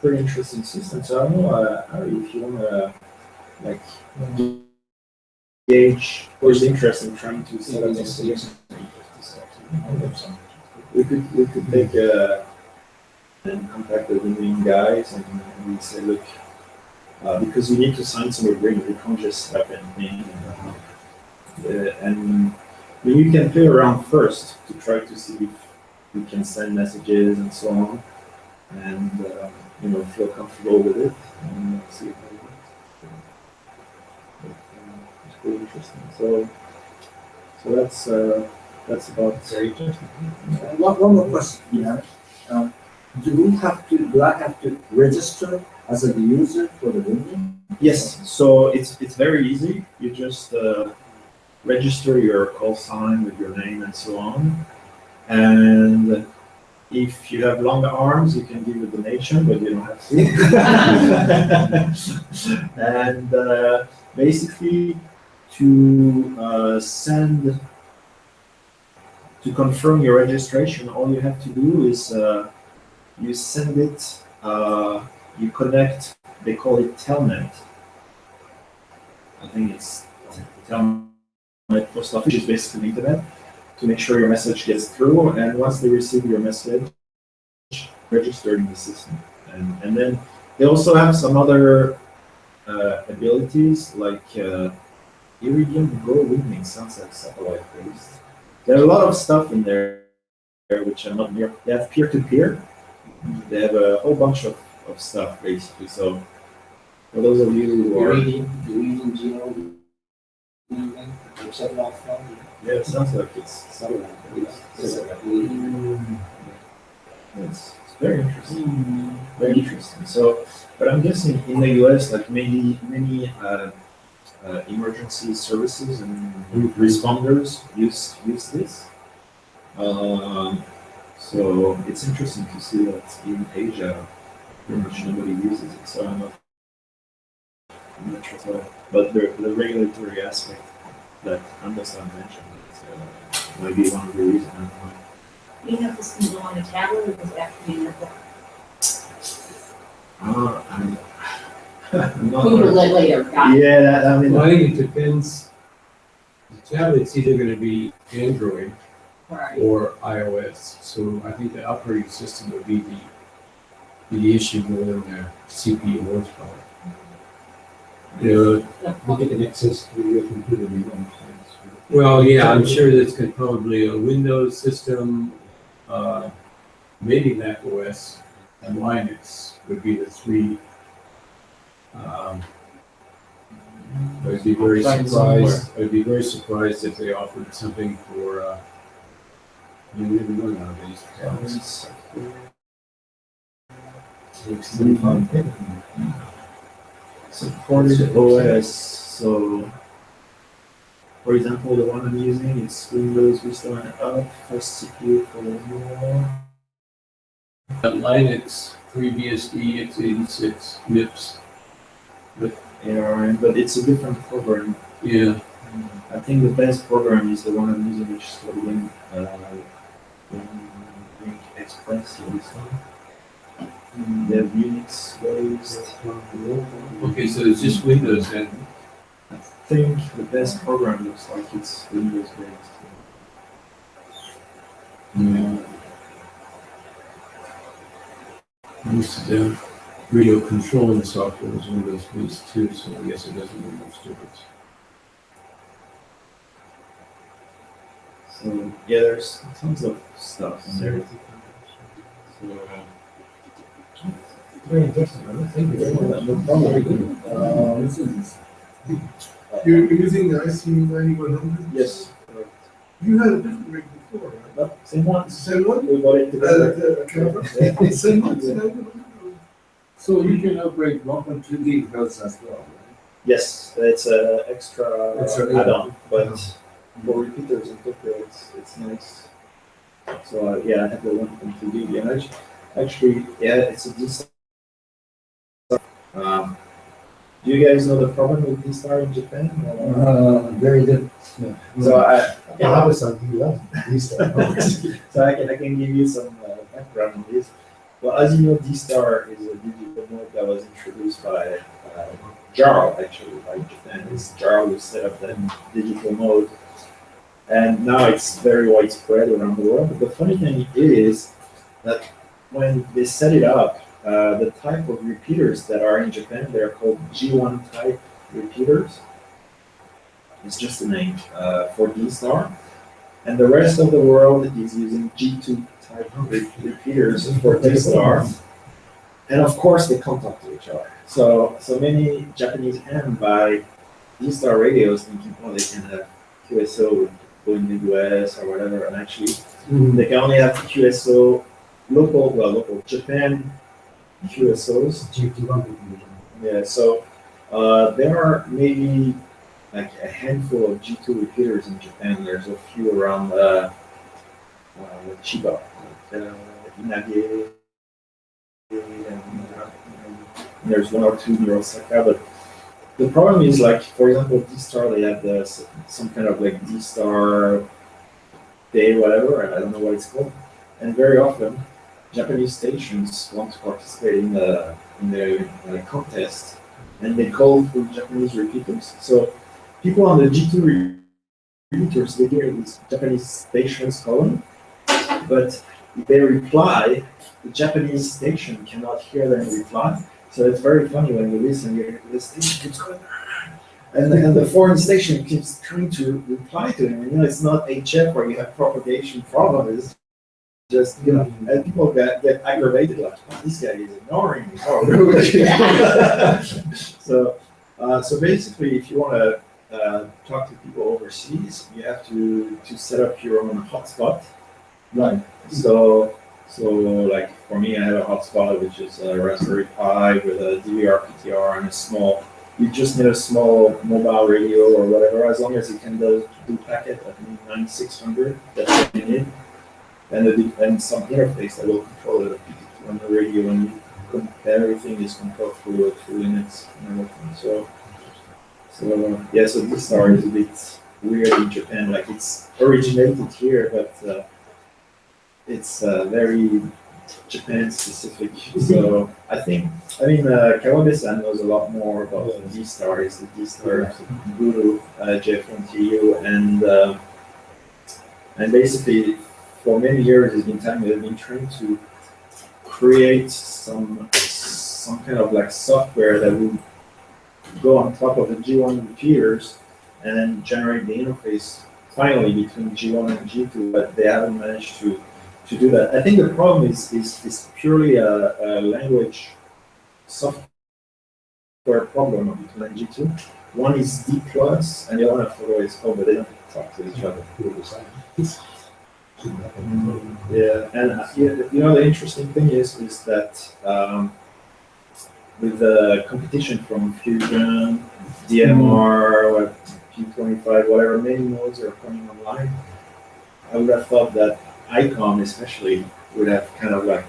interesting system. So I don't know, Harry, if you wanna like gauge what's interest in trying to set up this system. We could take and contact the Winlink guys and we say, look, because you need to sign some agreement, you can't just set up anything. And you can play around first to try to see if you can send messages and so on, and feel comfortable with it and see if it works. It's pretty interesting. So that's about
Very interesting. One more question. Yeah. Do I have to register as a user for the Winlink?
yes. So it's very easy. You just register your call sign with your name and so on. And if you have long arms, you can give a donation, but you don't have to. And basically, to confirm your registration, all you have to do is you send it, you connect, they call it Telnet. I think it's Telnet post office, is basically the internet, to make sure your message gets through. And once they receive your message, register in the system. And then they also have some other abilities like Iridium Go Winlink, sounds like satellite based. There are a lot of stuff in there which are not near. They have peer-to-peer. They have a whole bunch of stuff basically. So for those of you who are
Iridium Geo, satellite phone.
yeah, it sounds like it's
Satellite based.
it's very interesting. Very interesting. So, but I'm guessing in the US, like many emergency services and responders use this. So it's interesting to see that in Asia, pretty much nobody uses it. So I'm not sure. But the regulatory aspect that Arnaud mentioned might be one of the reasons why.
You have this can go on a tablet or does it have to be in your book?
I'm not
Google it later, got it.
yeah, I mean,
Well, I think it depends. The tablet's either gonna be Android
Right.
or iOS, so I think the operating system would be the issue more than the CPU horsepower. You know,
You can access to your computer remote.
well, yeah, I'm sure that's gonna probably a Windows system, maybe Mac OS and Linux would be the three. I'd be very surprised. I'd be very surprised if they offered something for. You never know nowadays.
supported OS. So, for example, the one I'm using is Windows Vista and Up, first CPU for more.
Linux, FreeBSD, x86, MIPS.
ARM, but it's a different program.
Yeah,
I think the best program is the one I'm using, which is for Winlink Express. So this one. They have Unix based.
Okay, so it's just Windows then.
I think the best program looks like it's Windows based.
Most of the radio controlling software is Windows based too, so I guess it doesn't make much difference.
So yeah, there's tons of stuff in there. So,
Very interesting. Thank you very much. No problem.
You're using the IC9100?
yes,
You had a different rig before, right?
but same one.
It's the same one?
We bought it together.
A camera? Same one, same one?
So you can upgrade 1.2 gigahertz as well, right?
Yes, it's an extra
Extra
add-on, but for repeaters and Tokyo, it's nice. So yeah, I have the 1.2 gig, and actually, yeah, it's a decent. Do you guys know the problem with D-Star in Japan?
Very good. Yeah.
So I
have some these
so I can give you some background on this. Well, as you know, D-Star is a digital mode that was introduced by JARL, actually, by Japan. It's JARL who set up that digital mode. And now it's very widespread around the world. But the funny thing is that when they set it up, the type of repeaters that are in Japan, they're called G1 type repeaters. It's just a name for D-Star. And the rest of the world is using G2 type repeaters for D-Star. And of course, they can't talk to each other. So many Japanese can buy D-Star radios thinking, oh, they can have QSO in the US or whatever. And actually, they can only have QSO local Japan QSOs. Yeah, so there are maybe like a handful of G2 repeaters in Japan. There's a few around Chiba, Inage, and there's one or two near Osaka. But the problem is, like, for example, D-Star, they have some kind of like D-Star day, whatever, and I don't know what it's called. And very often, Japanese stations want to participate in the contest, and they call for Japanese repeaters. So people on the G2 repeaters, they hear these Japanese stations calling, but if they reply, the Japanese station cannot hear them reply. So it's very funny when you listen, the station keeps going, and the foreign station keeps trying to reply to them. You know, it's not HF where you have propagation problems. Just, you know, and people get aggravated, like, oh, this guy is ignoring me. Oh, really? So basically, if you want to talk to people overseas, you have to set up your own hotspot.
Right.
So like for me, I have a hotspot which is a Raspberry Pi with a DVR PTR and you just need a small mobile radio or whatever, as long as it can do packet at 9600, that's what you need. And some interface that will control it on the radio, and everything is controlled through Linux and everything. So D-Star is a bit weird in Japan. Like, it's originated here, but it's very Japan specific. So Kawabe-san knows a lot more about D-Star. Is the D-Star guru, JFNTU, and basically, for many years, they've been trying to create some kind of like software that would go on top of the G1 repeaters and then generate the interface finally between G1 and G2, but they haven't managed to do that. I think the problem is purely a language software problem between G2. One is D+, and the other one I forgot is called, but they don't talk to each other. Yeah, and you know, the interesting thing is that with the competition from Fusion, DMR, P25, whatever, many nodes are coming online. I would have thought that ICOM especially would have kind of like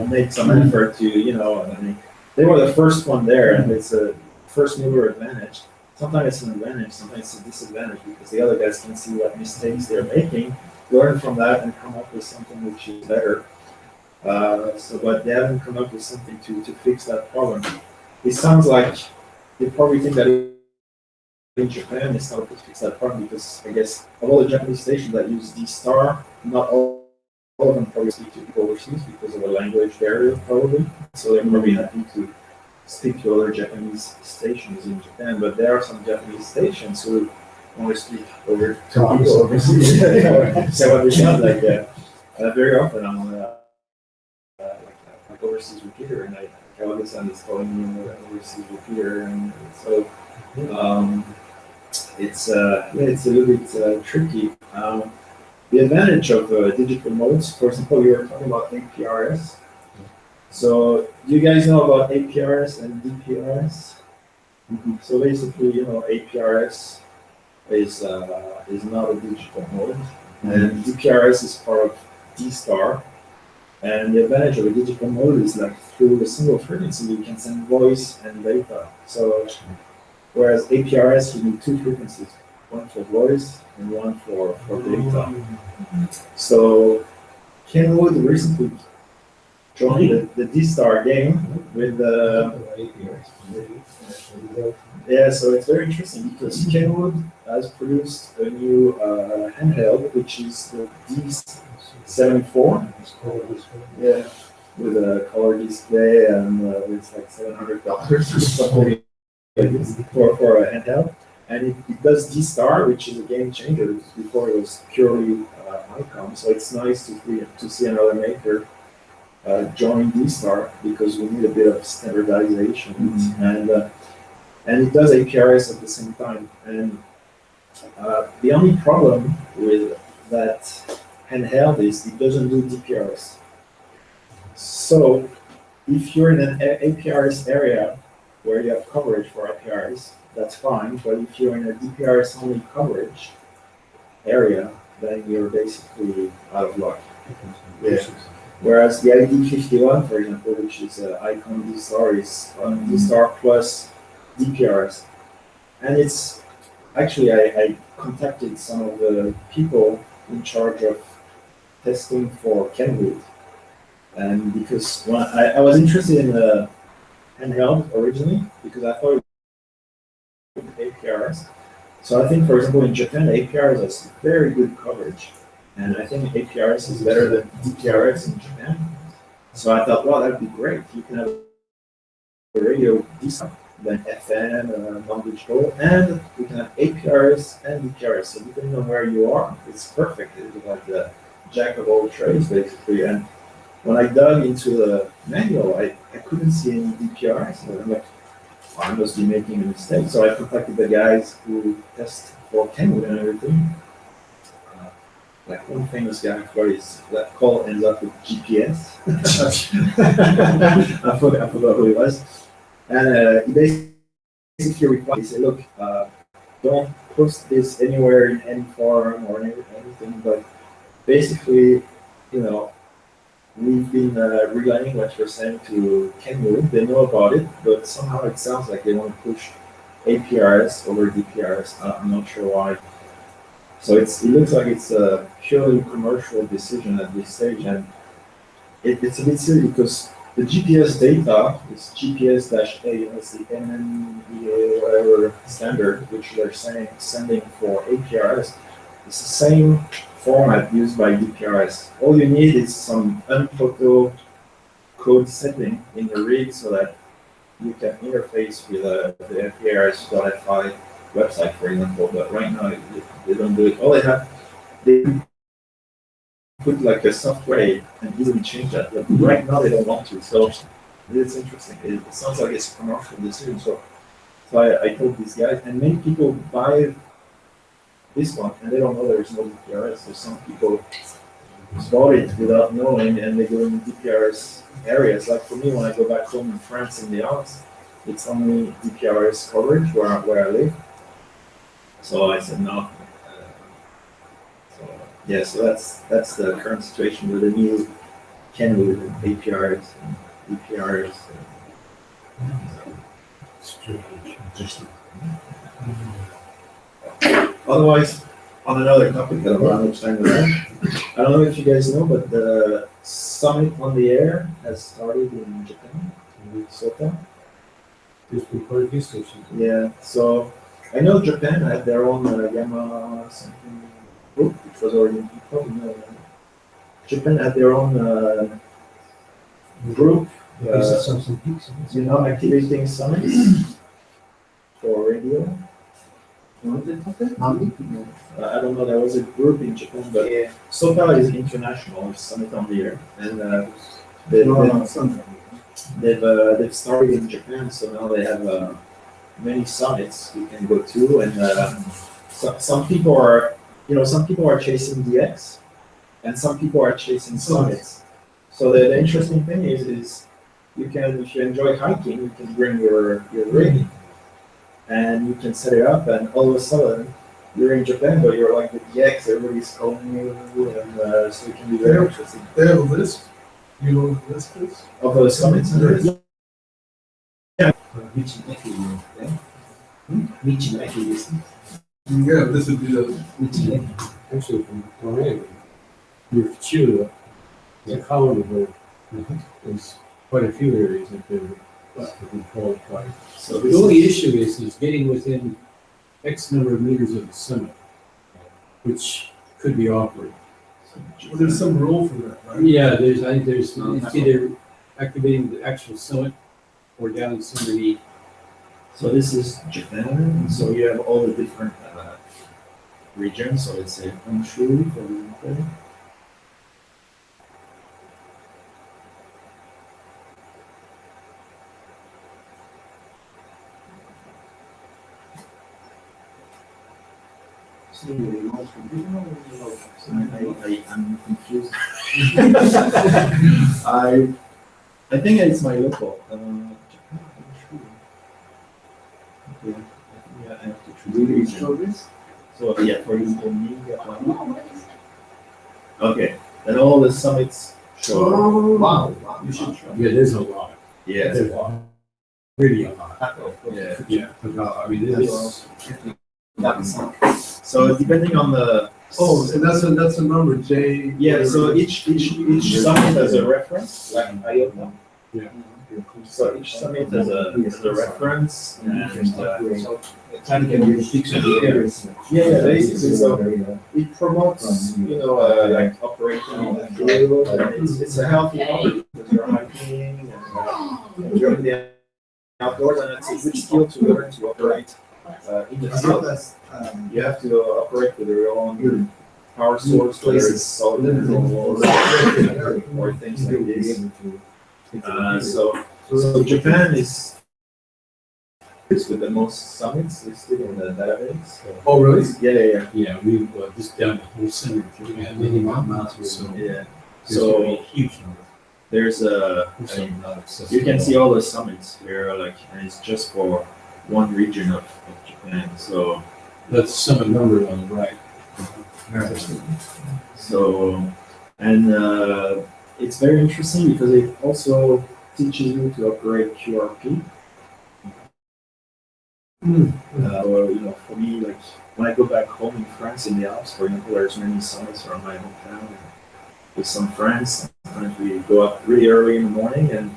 made some effort to, you know, I mean, they were the first one there, and it's a first mover advantage. Sometimes it's an advantage, sometimes it's a disadvantage, because the other guys can see what mistakes they're making, learn from that, and come up with something which is better. But they haven't come up with something to fix that problem. It sounds like they probably think that in Japan it's not to fix that problem because I guess of all the Japanese stations that use D-Star, not all of them probably speak to people overseas because of a language barrier probably. So they're probably happy to speak to other Japanese stations in Japan, but there are some Japanese stations who only speak over to people overseas. So what they sound like very often I'm on like overseas repeater, and I Kawaga-san is calling me an overseas repeater, and so it's a little bit tricky. The advantage of digital modes, for example, we were talking about APRS. So do you guys know about APRS and DPRS? So basically, APRS is not a digital mode, and DPRS is part of D-Star. And the advantage of a digital mode is like through a single frequency, you can send voice and data. So whereas APRS, you need two frequencies, one for voice and one for data. So Kenwood recently joined the D-Star game with so it's very interesting because Kenwood has produced a new handheld, which is the D74. Yeah, with a color display and it's like $700 or something for a handheld. And it does D-Star, which is a game changer. Before it was purely ICOM, so it's nice to see another maker join D-Star because we need a bit of standardization, and it does APRS at the same time. And the only problem with that handheld is it doesn't do DPRS. So if you're in an APRS area where you have coverage for APRS, that's fine. But if you're in a DPRS only coverage area, then you're basically out of luck. Yeah. Whereas the ID51, for example, which is ICOM D-Star, is D-Star plus DPRS. And it's actually, I contacted some of the people in charge of testing for Kenwood. And because when I was interested in the handheld originally, because I thought it was APRS. So I think, for example, in Japan, APRS has very good coverage. And I think APRS is better than DPRS in Japan. So I thought, wow, that'd be great. You can have a radio decent than FM, non-digital, and we can have APRS and DPRS. So depending on where you are, it's perfect. It's like the jack of all trades, basically. And when I dug into the manual, I couldn't see any DPRS. And I'm like, I must be making a mistake. So I contacted the guys who test for Kenwood and everything. Like one famous guy for his that call ends up with GPS. I forgot who he was. And he basically replied, he said, look, don't post this anywhere in any forum or anything, but basically, we've been relaying what you're saying to Kenwood. They know about it, but somehow it sounds like they want to push APRS over DPRS. I'm not sure why. So it looks like it's a purely commercial decision at this stage, and it's a bit silly because the GPS data is GPS-A, that's the NMEA whatever standard, which they're sending for APRS. It's the same format used by DPRS. All you need is some unphoto code setting in the rig so that you can interface with the APRS.FI website, for example, but right now they don't do it. All they put like a software and easily change that, but right now they don't want to. So it's interesting. It sounds like it's a commercial decision. So I told these guys, and many people buy this one and they don't know there's no DPRS. So some people bought it without knowing, and they go in DPRS areas. Like for me, when I go back home in France in the Alps, it's only DPRS coverage where I live. So I said no. So that's the current situation with the new Kenwood and APRs and DPRs. Otherwise, on another topic that I'm not understanding, I don't know if you guys know, but the summit on the air has started in Japan, in SOTA.
There's been quite a few stations.
Yeah, so I know Japan had their own Yama something group, which was already, you probably know that. Japan had their own group,
Some peaks.
activating summits for radio. I don't know, there was a group in Japan, but SOTA is international, it's summit on the air, and they've started in Japan, so now they have many summits you can go to, and some people are, some people are chasing DX, and some people are chasing summits. So the interesting thing is you can, if you enjoy hiking, you can bring your rig, and you can set it up, and all of a sudden you're in Japan, but you're like with DX, everybody's calling you, and so it can be very interesting.
They have a list, you know what the list is?
Of the summits,
Yeah, this would be the,
Actually, from Korea, your Chile, the colony where there's quite a few areas that have been qualified.
So
The only issue is getting within X number of meters of the summit, which could be awkward.
well, there's some rule for that, right?
Yeah, I think there's, it's either activating the actual summit or down somebody.
So this is Japan, so you have all the different regions, so let's say Honshu, for example. I'm confused. I think it's my local. Japan, Honshu. Okay, I have to choose region. So yeah, for example,
What is it?
okay, then all the summits show.
Wow.
You should try.
Yeah, there's a lot.
Yeah.
There's a lot. Really a lot.
Yeah.
Yeah, I mean, it's,
So depending on the.
Oh, and that's a number, J.
Yeah, so each summit has a reference, like IOTA.
Yeah.
So each summit has a reference, and yeah, basically, so it promotes, like operating in the field, and it's a healthy hobby, because you're hiking and you're in the outdoors, and it's a good skill to learn to operate in the field. You have to operate with your own power source, whether it's solid or things like this. So Japan is with the most summits listed in the database.
Oh, really?
Yeah.
yeah, we've just done the whole center. Many mountains, so
Yeah.
there's gonna be
So
a huge number.
there's
There's a lot of access.
you can see all the summits here, and it's just for one region of Japan. So
That's summit number on the right.
and it's very interesting because it also teaches you to operate QRP. Or, for me, like when I go back home in France, in the Alps, for example, there's many summits around my hometown with some friends. Sometimes we go up really early in the morning, and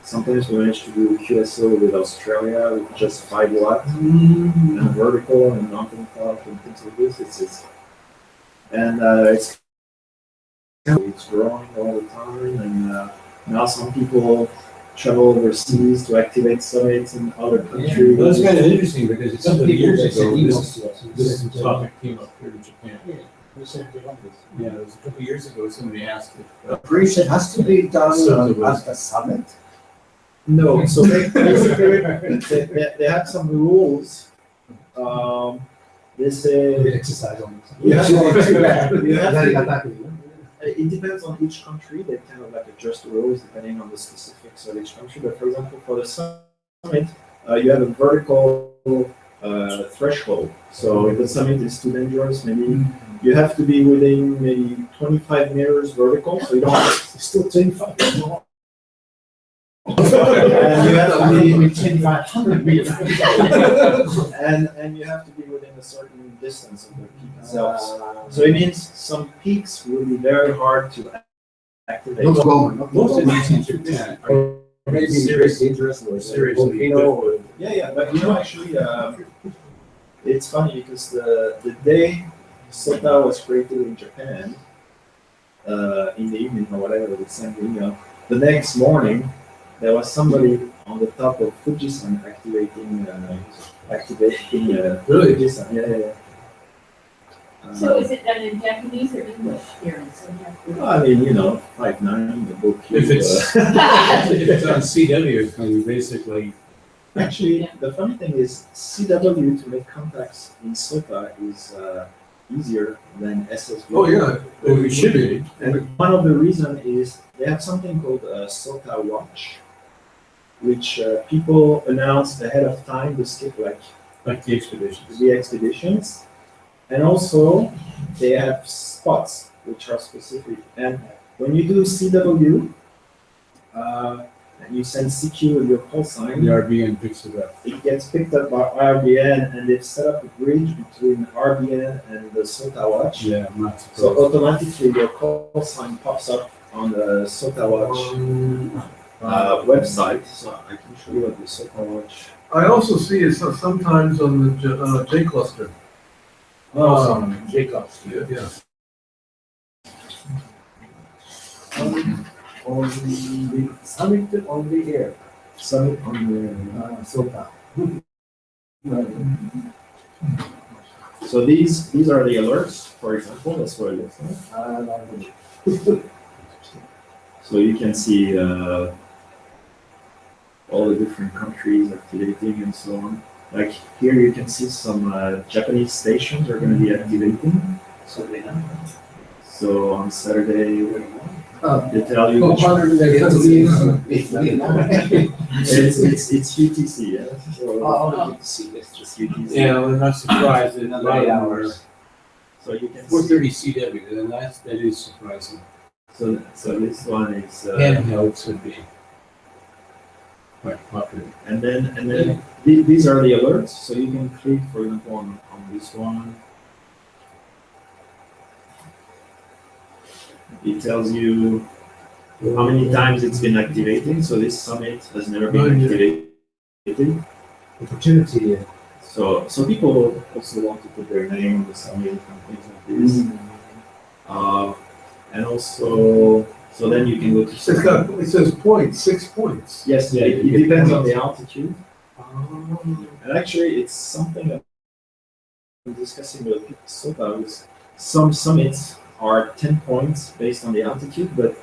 sometimes we manage to do QSO with Australia with just 5 watts and vertical and mountain top and things like this. It's growing all the time, and now some people travel overseas to activate summits in other countries.
Well, it's kind of interesting because a couple of years ago,
emails to us.
this topic came up here in Japan.
Yeah, we sent it on this.
Yeah, it was a couple of years ago, somebody asked if,
Operation has to be done at the summit.
No, so basically, they have some rules. They say
We exercise on it.
you have to- you have
Very
to-
attacking.
it depends on each country. They kind of like adjust the rules depending on the specifics of each country. But for example, for the summit, you have a vertical threshold. So if the summit is too dangerous, maybe you have to be within maybe 25 meters vertical. So you don't have
Still 25 more.
and you have to be
2,500 meters.
and you have to be within a certain distance of the peak itself. So it means some peaks will be very hard to activation.
Not common, not
Most of
common.
these in Japan are
Maybe
serious,
dangerous or
seriously
volcano.
Yeah, but actually, it's funny because the day SOTA was created in Japan, in the evening or whatever, they sent the email. The next morning, there was somebody on the top of Fujisan activating
Really?
Fujisan. Yeah.
So is it done in Japanese or English here in SOTA?
Well, I mean, 5.9, the book.
If it's, if it's on CW, it's going to be basically,
Actually, the funny thing is, CW to make contacts in SOTA is easier than SSW.
Oh, yeah.
well, it should be,
And one of the reasons is they have something called SOTA Watch, which people announce ahead of time to skip
like the expeditions.
the expeditions. And also, they have spots, which are specific. And when you do CW, and you send CQ with your call sign,
The RBN picks it up.
it gets picked up by RBN, and they've set up a bridge between RBN and the SOTA Watch.
Yeah, I'm not
So
surprised.
automatically your call sign pops up on the SOTA Watch website. So I can show you what the SOTA Watch.
I also see it sometimes on the J cluster.
Jacobs.
Yeah.
On the summit on the air,
Summit on
SOTA.
So these are the alerts, for example. That's what it looks like. So you can see all the different countries activating and so on. Like here, you can see some Japanese stations are going to be activating. So on Saturday, they tell you which it's UTC, yeah. So it's just UTC.
Yeah, we're not surprised that a
Another
lot of
8
them are
hours.
So you can see.
430 CW, and that is surprising.
So this one is.
Handhelds would be quite popular.
And then these are the alerts. So you can click, for example, on this one. It tells you how many times it's been activating. So this summit has never been activated.
Opportunity.
So people also want to put their name on the summit and things like this. And also, so then you can go to.
It says points, 6 points.
Yes,
Yeah,
it
you get
depends on
points.
the altitude. And actually, it's something that I'm discussing with people. SOTA is some summits are 10 points based on the altitude, but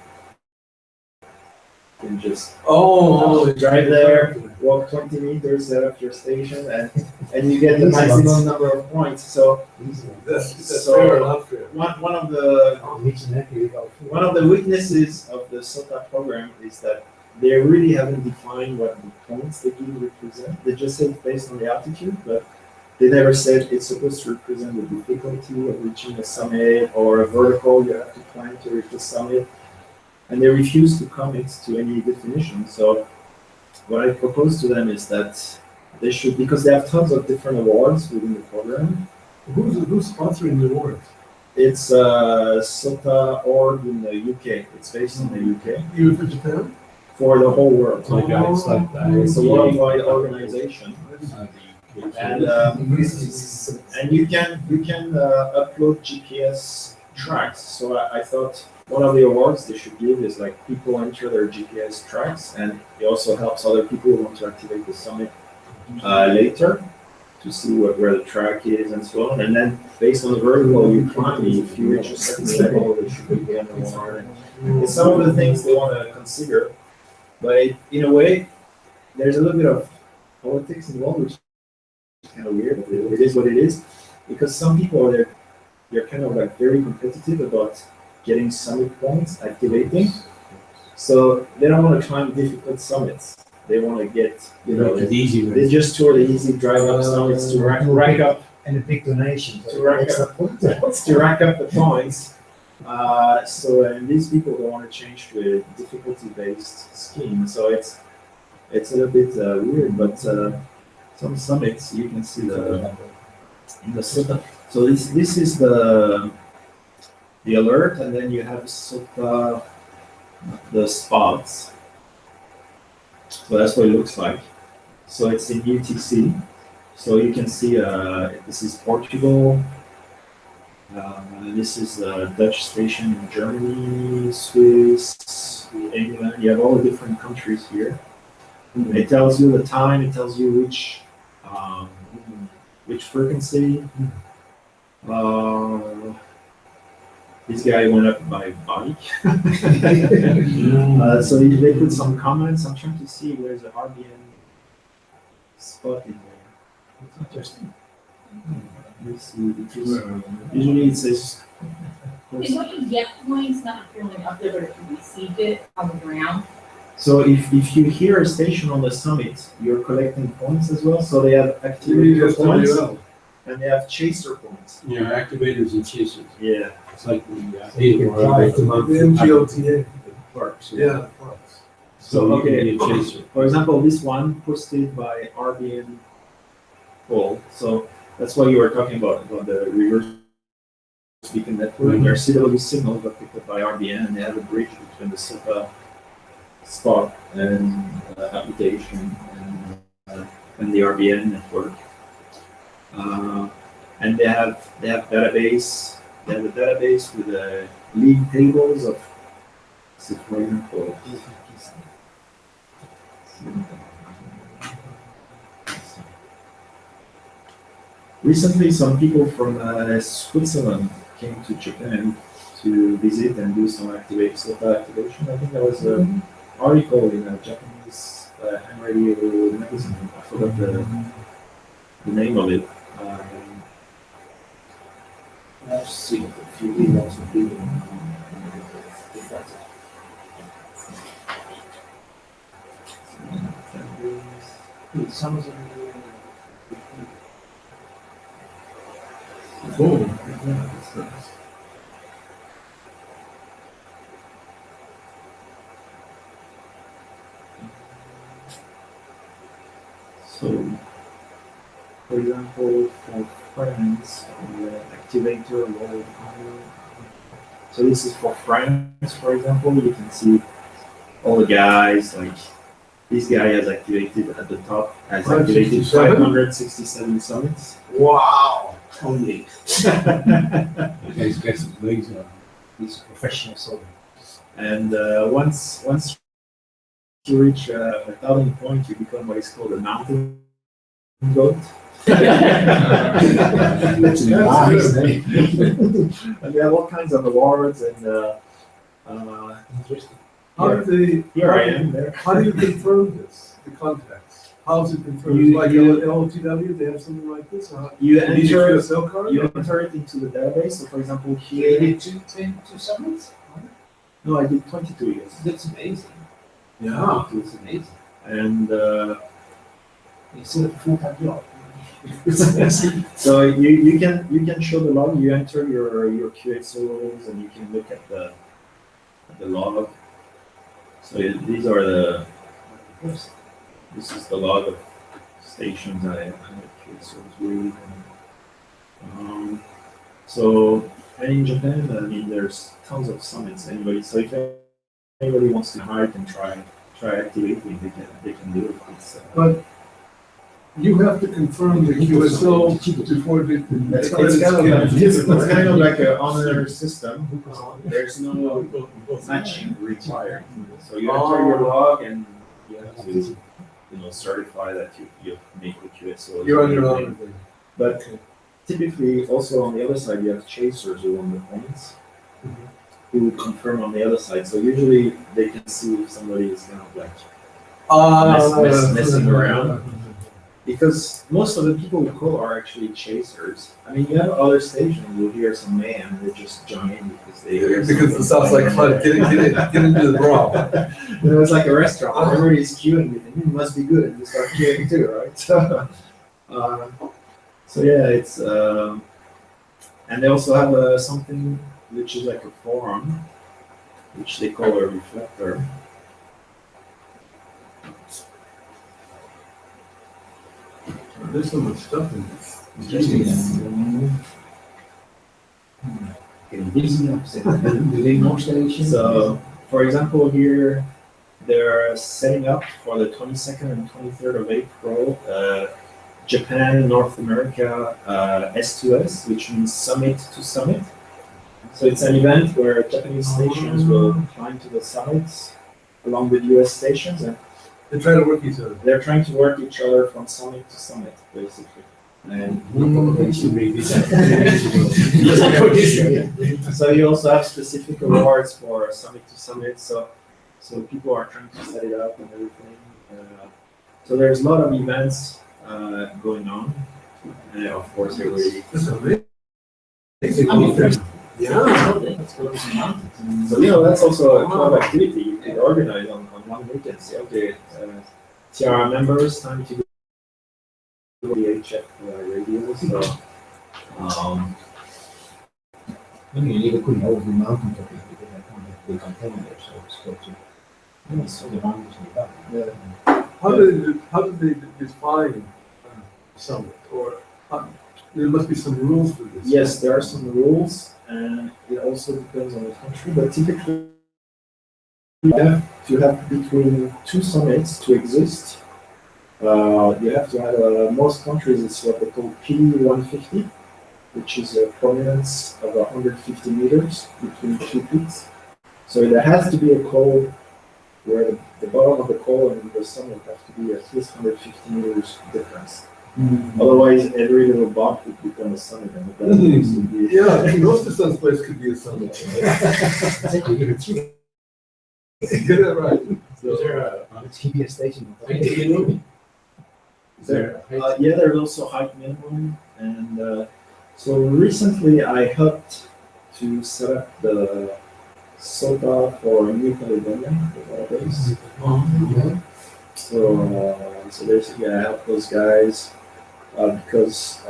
you can just drive there, walk 20 meters, set up your station, and you get the maximum number of points. So
That's
So-
fair enough. Fair.
one of the weaknesses of the SOTA program is that they really haven't defined what the points they give represent. They just said based on the altitude, but they never said it's supposed to represent the difficulty of reaching a summit or a vertical you have to climb to reach the summit. And they refuse to commit to any definition. So what I propose to them is that they should, because they have tons of different awards within the program.
Who's sponsoring the awards?
It's SOTA org in the UK. It's based in the UK
Even for Japan?
for the whole world.
It's like, it's like
It's a worldwide organization. And you can upload GPS tracks. So I thought one of the awards they should give is like people enter their GPS tracks, and it also helps other people who want to activate the summit later to see where the track is and so on. And then based on the vertical you climb, if you reach a certain level, there should be an award. It's some of the things they want to consider, but in a way, there's a little bit of politics involved, which is kind of weird. But it is what it is, because some people they're kind of like very competitive about getting summit points, activating. So they don't want to climb difficult summits. They want to get,
the easy
they
way.
just tour the easy drive up summits to rack up
And a big donation.
To rack up. to rack up the points. And these people don't want to change to a difficulty-based scheme. So it's a little bit weird, but some summits you can see the SOTA. So this is the alert, and then you have SOTA the spots. So that's what it looks like. So it's in UTC. So you can see this is Portugal. This is a Dutch station in Germany, Swiss, England. You have all the different countries here. It tells you the time. It tells you which frequency. This guy went up by bike. So they put some comments. I'm trying to see where's the RBN spot in there.
It's interesting.
Let's see, because usually it says.
And what you get points, not only up there, but if you received it on the ground.
So if you hear a station on the summit, you're collecting points as well. So they have activator points and they have chaser points.
Yeah, activators and chasers.
Yeah.
It's like the
You can try to
The MGLTA.
parks.
Yeah, parks.
So
you can
okay.
be a chaser.
For example, this one posted by RBN Pole. So that's what you were talking about the reverse beacon network. Their CW signals got picked up by RBN, and they have a bridge between the SOTA spot and application and the RBN network. And they have database. They have a database with league tables of, for example. Recently, some people from Switzerland came to Japan to visit and do some SOTA activation. I think there was an article in a Japanese ham radio magazine. I forgot the name of it.
I've seen a few emails of people. Some of them.
Cool.
So, for example, for France, the activator load. So this is for France, for example. You can see all the guys, like this guy has activated at the top, has activated 567 summits.
Wow.
Only.
He's got some legs on.
He's a professional soldier.
And once you reach 1,000 points, you become what is called a mountain goat.
That's nice, eh?
And they have all kinds of awards and
Interesting.
How do they,
here I am there.
how do you confirm this, the contacts? How's it confirmed?
You-
Like
you-
LTW, they have something like this? Or how-
You
You need your
enter
cell card?
you enter it into the database. So for example
You
here,
did two summits?
no, I did 22 years.
That's amazing.
Yeah.
It's amazing.
And
It's a full-time job.
so you can show the log. You enter your QXOs and you can look at the log. So these are this is the log of stations I have QXOs with. So and in Japan, I mean, there's tons of summits. So if anybody wants to hike and try activating, they can do it. It's,
But you have to confirm the QSO before the.
it's kind of like an honor system. There's no matching required. So you enter your log and you have to, certify that you make the QSO.
You're on your own.
But typically, also on the other side, you have chasers who own the points, who confirm on the other side. So usually they can see if somebody is kind of like messing around. Because most of the people who call are actually chasers. I mean, you have other stations, you'll hear some man, they just join in because they hear
Because it sounds like fun, get into the brawl.
It's like a restaurant, everybody's queuing with it, must be good, and you start queuing too, right? So yeah, it's, and they also have something which is like a forum, which they call a reflector.
There's so much stuff in this.
Getting busy, do they more stations?
So for example, here they're setting up for the 22nd and 23rd of April, Japan, North America, S2S, which means summit to summit. So it's an event where Japanese stations will climb to the summits along with US stations, and
They try to work each other.
they're trying to work each other from summit to summit, basically. And so you also have specific awards for summit to summit, so people are trying to set it up and everything. So there's a lot of events going on, and of course everybody.
That's amazing.
Yeah.
So that's also a club activity you can organize on one weekend. Say, okay, TIARA members, time to go to the HF radio. So,
You need to put over the mountain top because I can't have the container there, so it's got to. So the mountains in the back.
How do they define summit? Or there must be some rules for this.
yes, there are some rules, and it also depends on the country, but typically you have to have between two summits to exist. You have to have, most countries, it's what they call P150, which is a prominence of 150 meters between two peaks. So there has to be a col where the bottom of the col and the summit have to be at least 150 meters difference. Otherwise, every little bump would become a summit, and that needs to be.
Yeah, most of some place could be a summit. Get that right.
Is there a
TV station.
height minimum? Is there a height?
Yeah, there's also height minimum, and so recently I helped to set up the SOTA for New Caledonia, the database. So basically I helped those guys because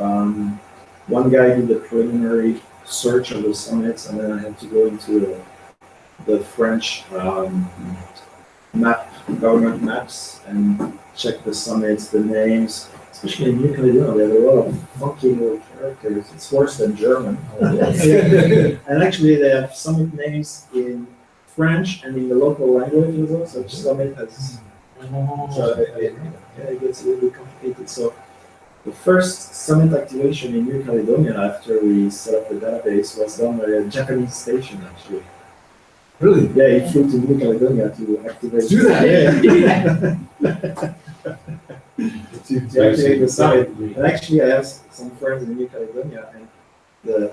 one guy did the preliminary search of the summits, and then I had to go into the French government maps and check the summits, the names, especially in New Caledonia. They have a lot of funky little characters. It's worse than German. And actually, they have summit names in French and in the local language as well. So each summit has. So it gets a little bit complicated. So the first summit activation in New Caledonia after we set up the database was done by a Japanese station, actually.
Really?
Yeah, he flew to New Caledonia to activate.
Do that?
Yeah. to activate the summit. And actually, I have some friends in New Caledonia, and the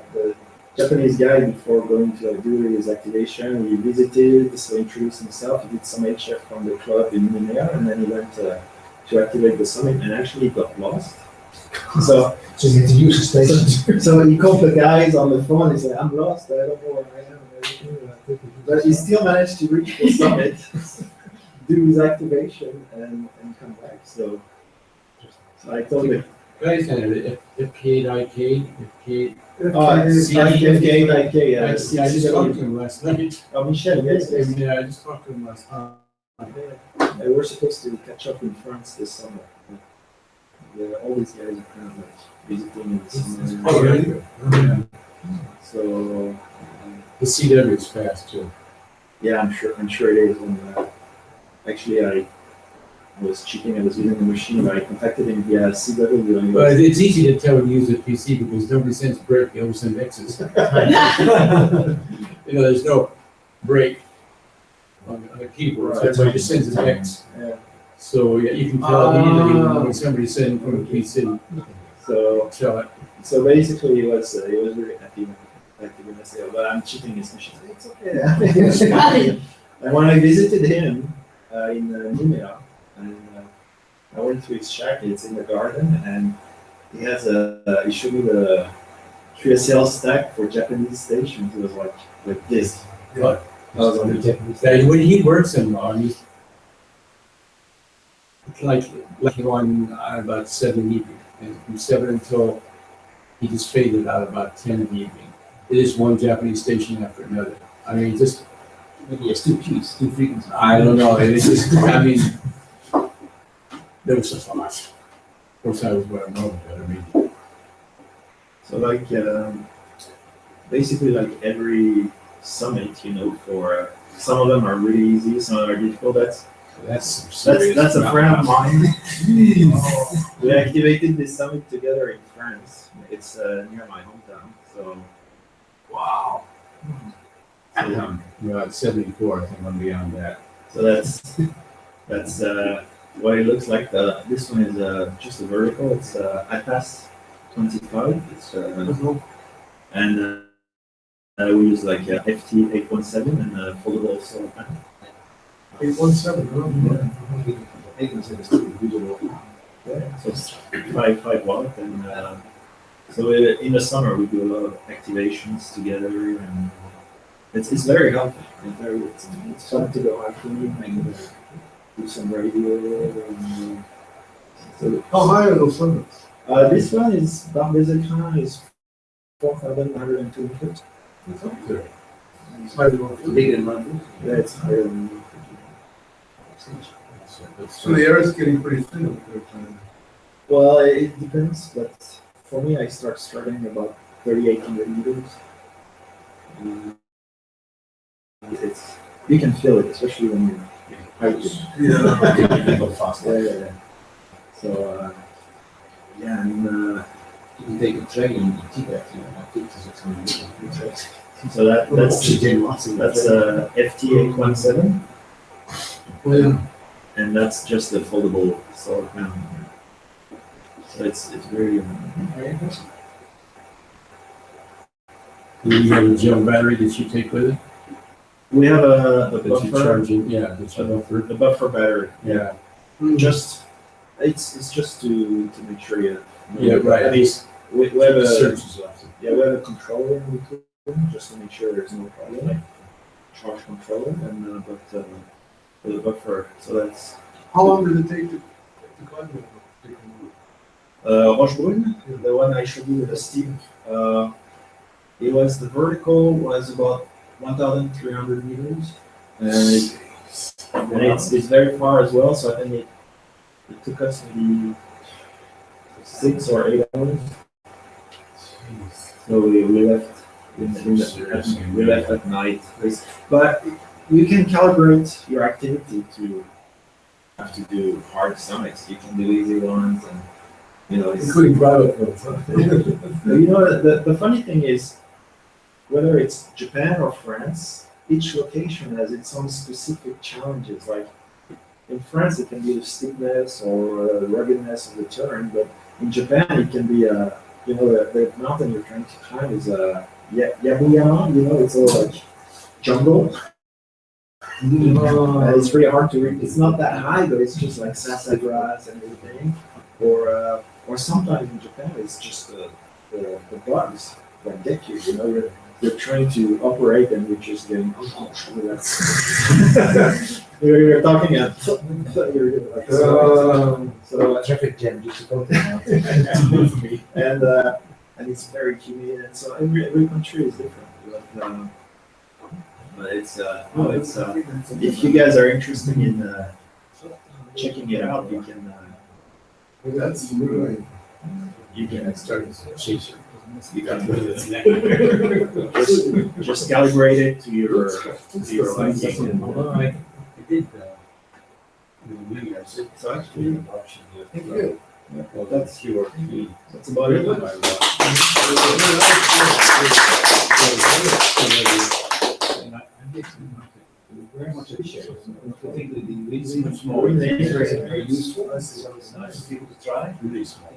Japanese guy, before going to do his activation, he visited, so he introduced himself, he did some HF from the club in Minea, and then he went to activate the summit, and actually he got lost. So
you need to use the station.
so he called the guys on the phone, he said, I'm lost, I don't know where I am. But he still managed to reach the summit, do his activation, and come back. So I told him,
Guys, FK8IK, FK.
FK8IK,
I just talked to him last night.
Oh, Michel, yes, yes.
Yeah, I just talked to him last night.
They were supposed to catch up in France this summer. All these guys are kind of like visiting in the summer.
Oh, really?
Yeah.
So
The CW is fast too.
yeah, I'm sure it is. And actually, I was checking, I was using the machine. I contacted him via CW. And he
But
was-
it's easy to tell when you use a PC because nobody sends break, they always send X's. There's no break on the keyboard, so everybody just sends an X.
Yeah.
So yeah, you can tell immediately when somebody's sending from a PC.
So
Tell it.
so basically, he was really happy when I said, "Oh, but I'm cheating his machine." It's okay. And when I visited him in Numea, and I went to his shack. It's in the garden, and he has he showed me the QSL stack for Japanese stations. It was like this.
Yeah.
I was on the Japanese.
Yeah, when he works in he's like on about 7 in the evening, and from 7 until he just faded out about 10 in the evening. It is one Japanese station after another. I mean, just
Maybe it's 2 keys, 2 frequencies.
I don't know. It's just, I mean, there was just a lot. Of course, I was what I know, but I mean,
So like basically like every summit, for some of them are really easy, some of them are difficult.
That's
That's a friend of mine.
Jeez.
We activated this summit together in France. It's near my hometown. So
Wow. Well, at 74, I think I'm beyond that.
so that's what it looks like. This one is just a vertical. It's I passed 25. It's and we use like FT 817 and foldable solar panel.
817,
Yeah, so it's 5 watt, and so in the summer we do a lot of activations together, and it's very helpful. It's fun to go hiking and do some radio. And, so,
How high are those summits?
this one is Bar des Écrins is 4,102 meters.
It's up there. It's higher than one.
Bigger than one.
Yeah, it's higher than.
So the air is getting pretty thin.
Well, it depends, but for me, I start struggling about 3,800 meters. It's you can feel it, especially when you're hiking.
Yeah.
Go fast.
Yeah. So yeah, and
You can take a train in Tibet, you know, 56 meters.
so that's
Oxygen loss in
that's
that.
FT817,
Oh, yeah.
and that's just a foldable solar panel. So it's very impressive.
Do you have a gel battery that you take with it?
We have a
That you
buffer,
charge in? Yeah, that's a buffer.
the buffer battery.
Yeah.
Just it's just to make sure you.
Yeah, right.
At least we have a
Searches off.
yeah we have a controller in between just to make sure there's no problem, like charge controller, and but for the buffer. So that's
How long did it take to climb it?
Rochebrune, the one I showed you with the steep. It was the vertical was about 1,300 meters, and it's very far as well. So I think it took us maybe 6 or 8 hours. So we left we left at night. But you can calibrate your activity to have to do hard summits. You can do easy ones, and you know it's.
Including private ones, huh?
You know, the funny thing is, whether it's Japan or France, each location has its own specific challenges. Like in France, it can be the steepness or the ruggedness of the terrain, but in Japan, it can be you know, the mountain you're trying to climb is Yabuyama. You know, it's all like jungle. It's pretty hard to read. It's not that high, but it's just like sasa grass and everything. Or sometimes in Japan, it's just the bugs that get you. You know, you're trying to operate and you're just getting you're talking at you're like, so
Traffic jam, just about.
and it's very humid, and so every country is different. But it's if you guys are interested in checking it out, you can
That's really.
you can
Start chasing.
you can just calibrate it to your liking.
Although I did, maybe I said,
So actually,
Thank you.
well, that's your key.
that's about it.
Very much appreciated. I think that these much
More
more
than
very useful. It's nice for people to try.
Really small.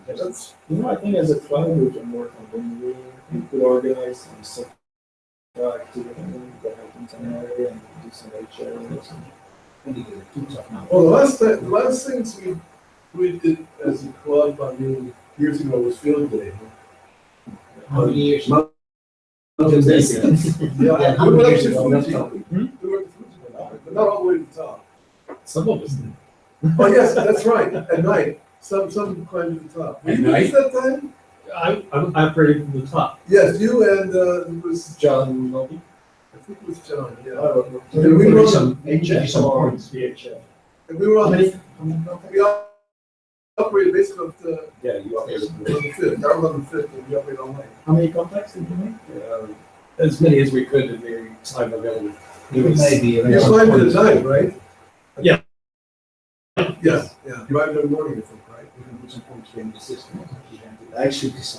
That's,
You know, I think as a club we can work on bringing. We could organize some SOTA activities that happen somewhere and do some HL or something.
well, the last things we did as a club, I mean, years ago was field day.
How many years?
Yeah,
Yeah, how
we
many
went
years
up
ago?
to
That's
Fuji.
topic.
We went to Fuji, but not all the way to the top.
Some of us did.
Oh, yes, that's right, at night. Some climbed to the top. Were
At
you
night?
that time?
I operated from the top.
Yes, you and, it was,
John Nobi.
I think it was John, yeah.
So
And we were on,
some
HF or
points.
VHF.
and we were
How
on,
many?
we operated basically up to,
Yeah, you are.
on the fifth, I was on the fifth, and we operated all night.
How many contacts did you make?
as many as we could in the time available.
Maybe.
You're 5 at a time, right?
Yeah.
Yes, yeah. You have no morning, I think, right?
We can put some points in the system. You can do that.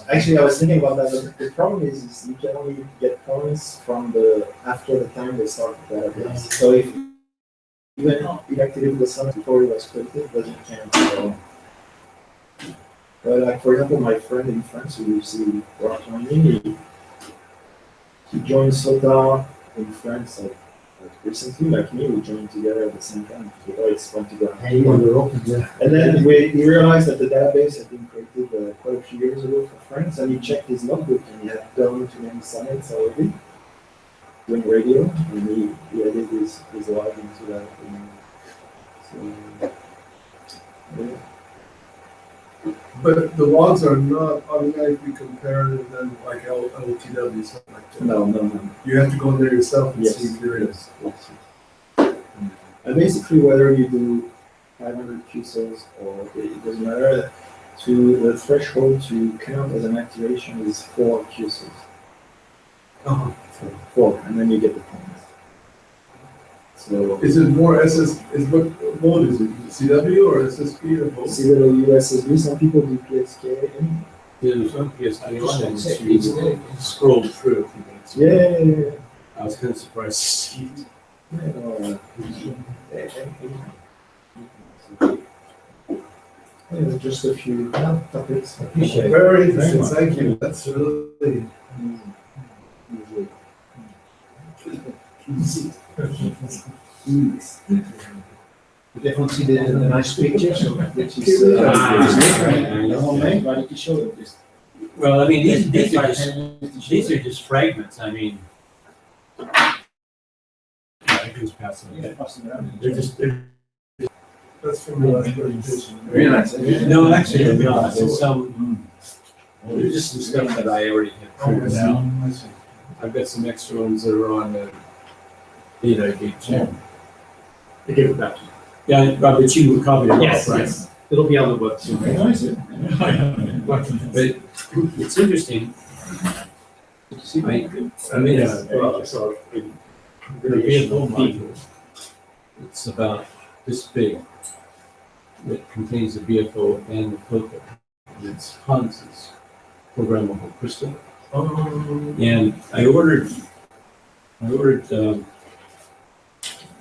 Actually, I was thinking about that, but the problem is you can only get points from after the time they start the database. So if even inactivity was something before it was created, doesn't count. So, but like for example, my friend in France who lives in Rotterdam, he joined SOTA in France like recently, like me, we joined together at the same time. We thought it's fun to go.
Hey, you were open, yeah.
And then we realized that the database had been created quite a few years ago for France, and he checked his logbook and he had done too many summits already doing radio, and he added his log into that. So, yeah.
But the logs are not automatically compared and then like LTW, something like that.
No.
You have to go in there yourself and
Yes.
see if there is.
Yes. And basically, whether you do 500 QSOs or it doesn't matter, the threshold to count as an activation is 4 QSOs.
Oh.
4, and then you get the points. So
Is it more what mode is it? CW or SSP or both?
CW, USSB, some people do PSK.
There's one PSP one that you scroll through.
Yeah.
I was kind of surprised to see it.
Just a few topics.
Appreciate it.
Very interesting, thank you. That's really.
You definitely see the nice pictures, which is homemade, but you can show them this.
Well, I mean, these are just fragments. I mean, I can just pass them. They're just.
That's from the last presentation.
Very nice.
No, actually, they're not. There's some. There's just some stuff that I already had printed out. I've got some extra ones that are on the data gauge.
I give it back to you.
Yeah, but you copied it all,
Yes,
right?
yes. It'll be on the web soon.
Very nice.
But it's interesting. I made a vehicle module. It's about this big. That contains the BFO and the filter. And it's Hans's programmable crystal. And I ordered a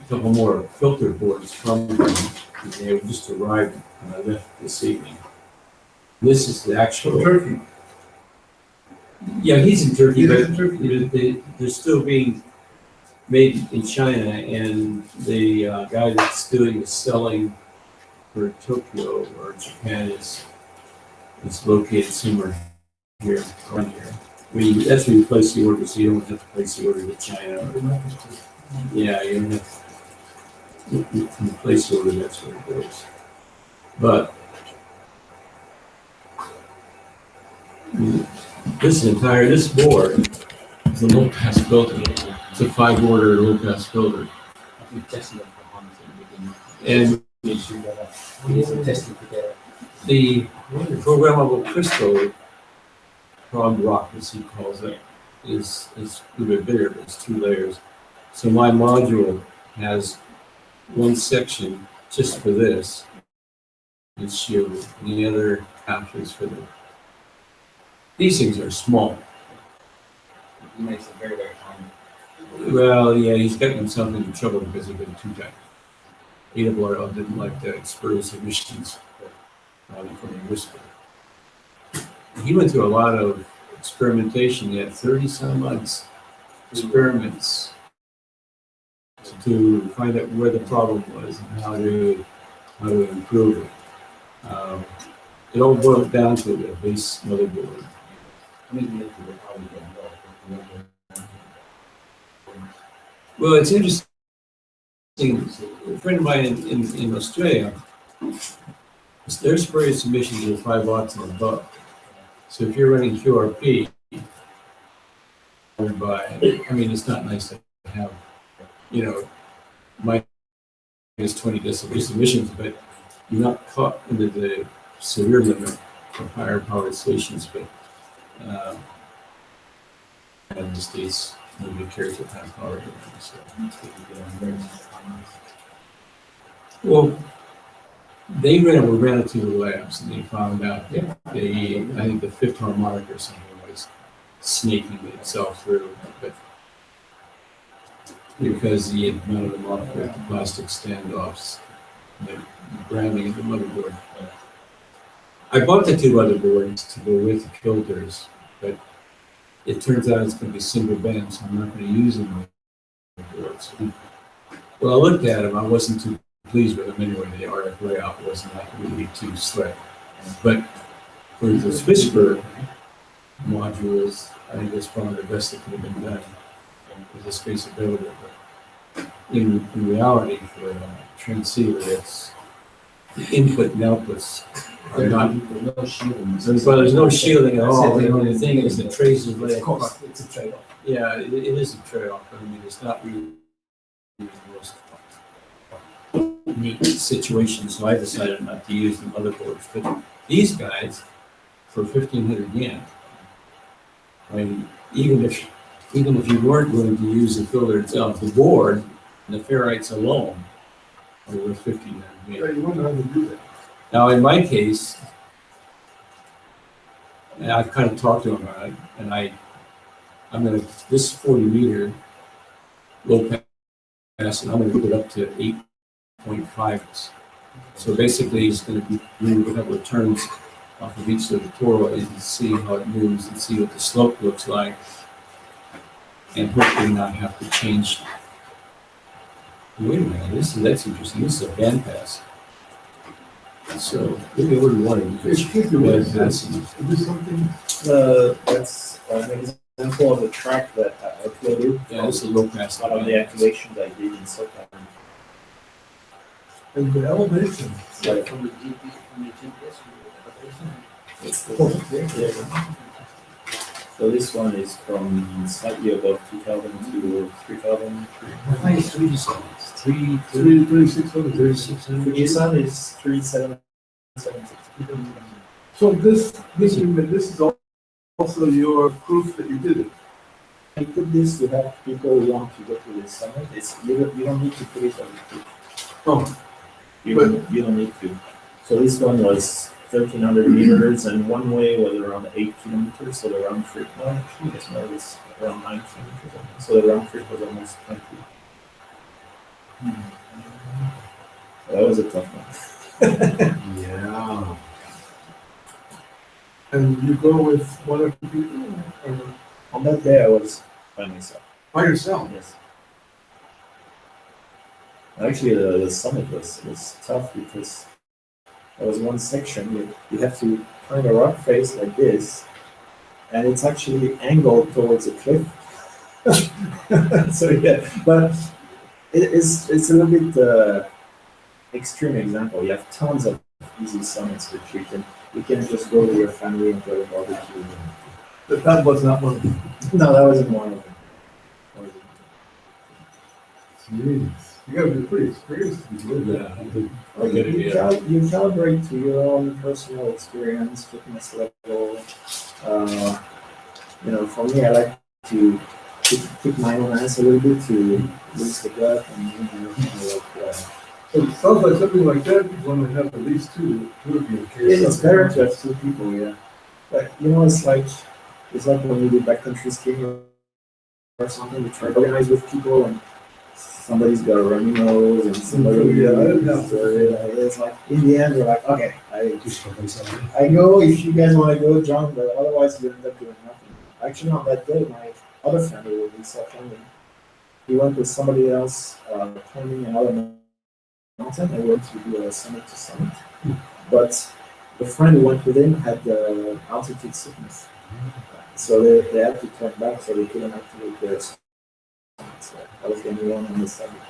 couple more filter boards from them. And they just arrived when I left this evening. This is the actual.
Turkey.
Yeah, he's in Turkey,
He's
but
in Turkey.
they're still being made in China, and the guy that's doing the selling for Tokyo or Japan is located somewhere here, around here. I mean, that's where you place the order, so you don't have to place the order to China. Yeah, you don't have to. You can place the order, that's where it goes. But this board is a low-pass filter. It's a 5-order low-pass filter. And the programmable crystal prog rock, as he calls it, is a bit bigger. It's 2 layers. So my module has one section just for this, it's shielded, and the other half is for the. These things are small.
He makes it very, very fine.
Well, yeah, he's gotten himself into trouble because they've been too tight. ARRL didn't like to expose emissions from the whisper. He went through a lot of experimentation. He had 30-some odd experiments to find out where the problem was and how to improve it. It all boiled down to the base motherboard. Well, it's interesting. A friend of mine in Australia, their spurious emissions are 5 watts and above. So if you're running QRP, it's not nice to have, minus 20 decibels emissions, but you're not caught into the severe limit for higher power stations. But in the States, nobody cares what kind of car it is. So. Well, they ran it through the labs and they found out that I think the fifth harmonic or something was snaking itself through, but because he had mounted them up with the plastic standoffs, the branding of the motherboard. I bought the two motherboards to go with the filters, but it turns out it's going to be single band, so I'm not going to use them motherboards. Well, I looked at them, I wasn't too pleased with them anyway. The RF layout wasn't like really too slick. But for the Swissberg modules, I think that's probably the best that could have been done with the space available. But in reality, for a transceiver, it's the input and outputs are not.
No shielding.
Well, there's no shielding at all. The only thing is the traces.
Of course, it's a trade-off.
Yeah, it is a trade-off, but I mean, it's not really the most neat situation, so I decided not to use the motherboards. But these guys, for 1,500 yen, I mean, even if you weren't going to use the filter itself, the board and the ferrites alone are worth 1,500
Yeah,
yen.
you wonder how to do that.
Now, in my case, and I've kind of talked to him about it, and I'm going to, this 40 meter low pass, and I'm going to put it up to 8.5. So basically, it's going to be doing whatever turns off of each of the toroids and see how it moves and see what the slope looks like, and hopefully not have to change. Wait a minute, that's interesting. This is a bandpass. So maybe I wouldn't want it because
Is this something?
That's an example of a track that I uploaded.
yeah, it's a low pass.
Out of the activations I did in SOTA.
And the elevation.
Yeah.
From the GPS.
So this one is from slightly above 2,000 to 3,000.
I think it's 3
3600.
3600.
This one is 3,776.
So this is also your proof that you did it.
I put this to help people who want to go to the summit. You don't need to put it on the proof.
Oh,
You don't need to. So this one was 1,300 meters, and one way was around 8 kilometers. So the round trip, no, actually, this one was around 9 kilometers. So the round trip was almost 20. That was a tough one.
Yeah.
and you go with one of the people or
On that day, I was by myself.
by yourself?
Yes. Actually, the summit was tough because there was one section you have to turn a rock face like this, and it's actually angled towards a cliff. So yeah, but it's a little bit extreme example. You have tons of easy summits which you can just go with your family and go to barbecue.
But that was not one of them.
No, that wasn't one of them.
Jeez. You gotta be pretty experienced to be doing that.
Well, you calibrate to your own personal experience, fitness level. For me, I like to kick my own ass a little bit to lose the gut and
So it sounds like something like that, you want to have at least two of you in case.
it's better to have two people, yeah. But it's like when you do backcountry skiing or something, you try to organize with people and somebody's got a runny nose and somebody it's like in the end we're like, okay, I go if you guys want to go, John, but otherwise you end up doing nothing. Actually on that day my other family will be climbing. He went with somebody else climbing another mountain. I went to do a summit to summit. But the friend who went with him had altitude sickness. So they had to turn back so they couldn't activate their summit. So I was the only one on the summit.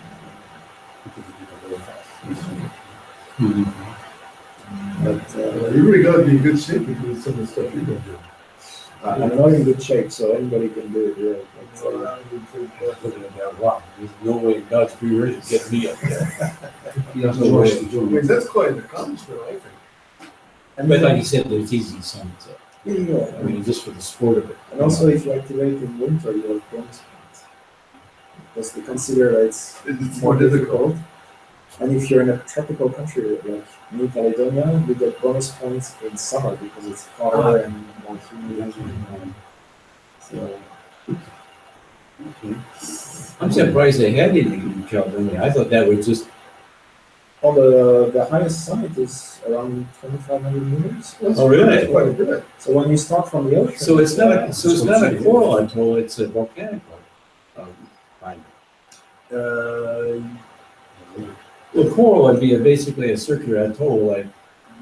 But
You really gotta be in good shape to do some of the stuff you can do.
I'm not in good shape, so anybody can do it. Yeah.
There's no way God's be ready to get me up there.
That's quite an accomplishment, I think.
But like you said, there's easy summits up.
Yeah.
I mean, just for the sport of it.
And also, if you activate in winter, you have bonus points. because they consider that
It's
more difficult. And if you're in a tropical country like New Caledonia, you get bonus points in summer because it's hotter and more humid. So
I'm surprised they had it in Caledonia. I thought that was just,
the highest summit is around 2,500 meters.
oh, really?
That's quite good.
So when you start from the ocean,
So it's not a coral atoll, it's a volcanic one. Well, coral would be basically a circular atoll, like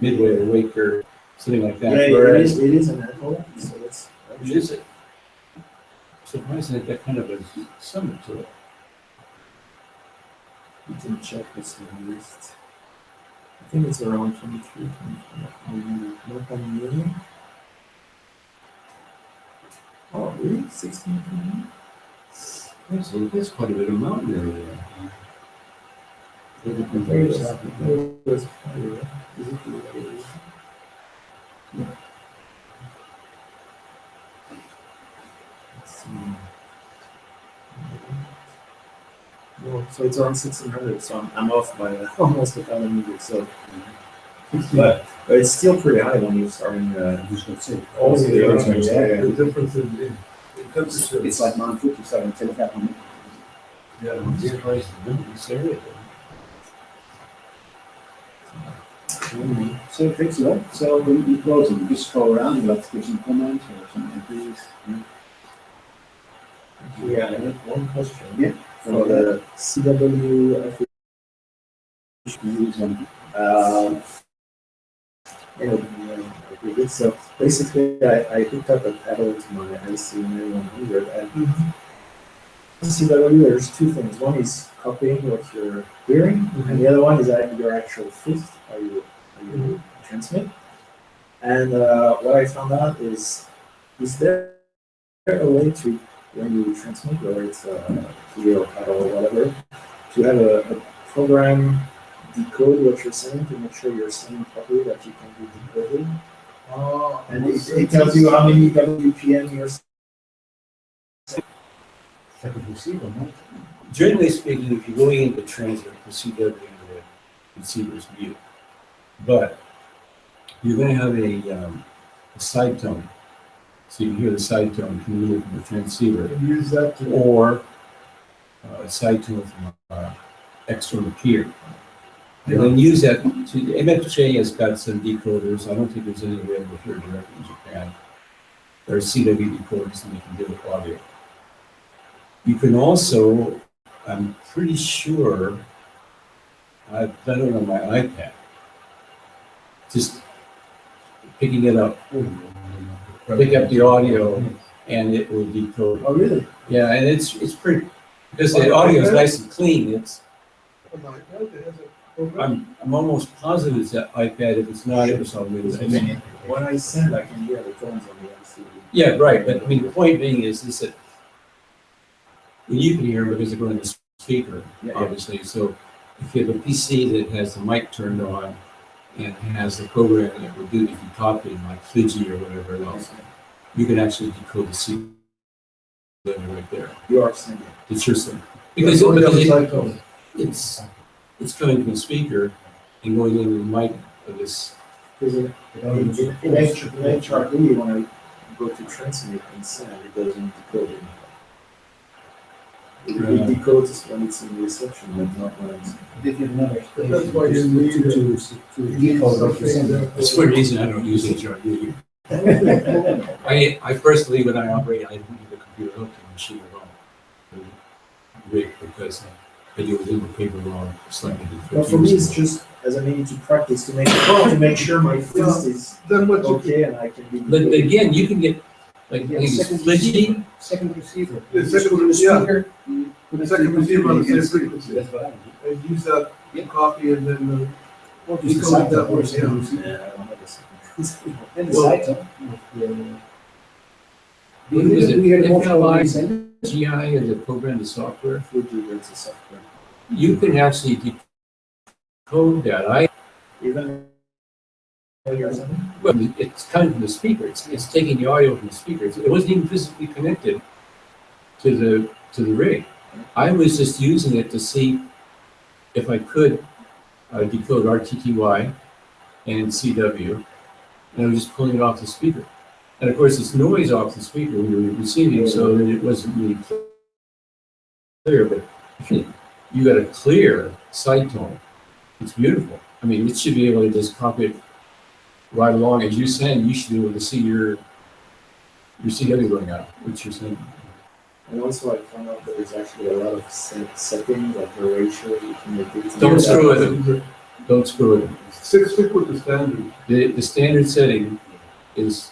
Midway or Wake or something like that.
yeah,
Whereas
it is an atoll. So it's
it is surprising that kind of a summit to it.
you can check this list. I think it's around 23, 24 million. Oh, really? 16 million?
There's quite a bit of mountain area there.
No, so it's around 1,600, so I'm off by almost 1,000 meters. So, but it's still pretty high when you're starting.
Also,
the ocean,
the difference in temperature.
It's like Mount Fuji, 7,500.
Yeah.
This area.
So it takes a lot. So when you close it, you just go around, you like to give some comments or some entries.
Yeah, I have one question.
Yeah.
For the CW, so basically I hooked up a paddle to my IC9100 and CW, there's two things. One is copying what you're hearing, and the other one is your actual fit, how you transmit. And what I found out is there a way to, when you transmit, whether it's video or paddle or whatever, to have a program decode what you're saying to make sure you're saying properly, that you can be decoded. And it tells you how many WPM you're saying.
Second receiver, no?
Generally speaking, if you're going into transit, the CW into the receiver's view. But you're going to have a side tone. So you can hear the side tone coming in from the transceiver,
And use that to.
or a side tone from external peer. And then use that to, MFJ has got some decoders. I don't think there's any available here directly in Japan. There are CW decoders and they can deal with audio. You can also, I'm pretty sure, I've done it on my iPad. Just picking it up, pick up the audio, and it will decode.
Oh, really?
Yeah, and it's pretty, because the audio is nice and clean. It's,
Oh my God, it has a program.
I'm almost positive it's that iPad. If it's not, it was on Windows.
When I send, I can hear the tones on the LCD.
Yeah, right. But I mean, the point being is that when you can hear them because they're going to the speaker, obviously. So if you have a PC that has the mic turned on and has the program that will do, if you copy like Fiji or whatever else, you can actually decode the CW right there.
You are sending.
It's your thing. Because it's coming from the speaker and going into the mic of this.
Because in HRD, when I go to transmit and send, it doesn't decode it. It decodes when it's in reception, but not when it's.
That's why you need
to decode what you're saying.
That's one reason I don't use HRD. I personally, when I operate, I don't need the computer hooked to the machine at all. Rig, because I do it in the paper wrong, slightly different.
Well, for me, it's just as I need to practice to make sure my fist is
Then what you
okay and I can be.
But again, you can get, like, Fiji,
Second receiver.
The second, yeah, the second receiver on the same frequency.
That's what I do.
And use that copy and then
Or
You
just
go
the
with that
side
one,
tone, second receiver.
Yeah, I don't have a second.
And the
Well-
side tone.
what is it?
We had more trouble
FLI,
with sending.
GI, and the program, the software,
Fuji, that's a software.
you can actually decode that.
Even when you're sending?
Well, it's coming from the speaker. It's taking the audio from the speakers. It wasn't even physically connected to the rig. I was just using it to see if I could decode RTTY and CW, and I was just pulling it off the speaker. And of course, it's noise off the speaker when you're receiving, so that it wasn't really clear, but you got a clear side tone. It's beautiful. I mean, it should be able to just copy it right along as you send. You should be able to see your CW going out, which you're saying.
And also I found out there's actually a lot of settings, like the ratio you can make it.
Don't screw with it. Don't screw with it.
Stick with the standard.
The standard setting is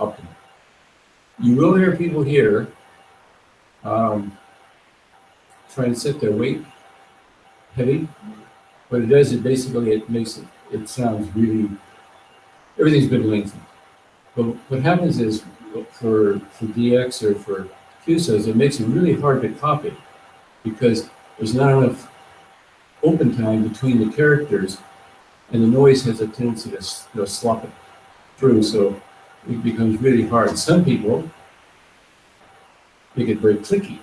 optimal. You will hear people here trying to set their weight heavy. What it does is basically it makes it sounds really, everything's been lengthened. But what happens is for DX or for QSOs, it makes it really hard to copy because there's not enough open time between the characters, and the noise has a tendency to slop it through, so it becomes really hard. Some people make it very clicky,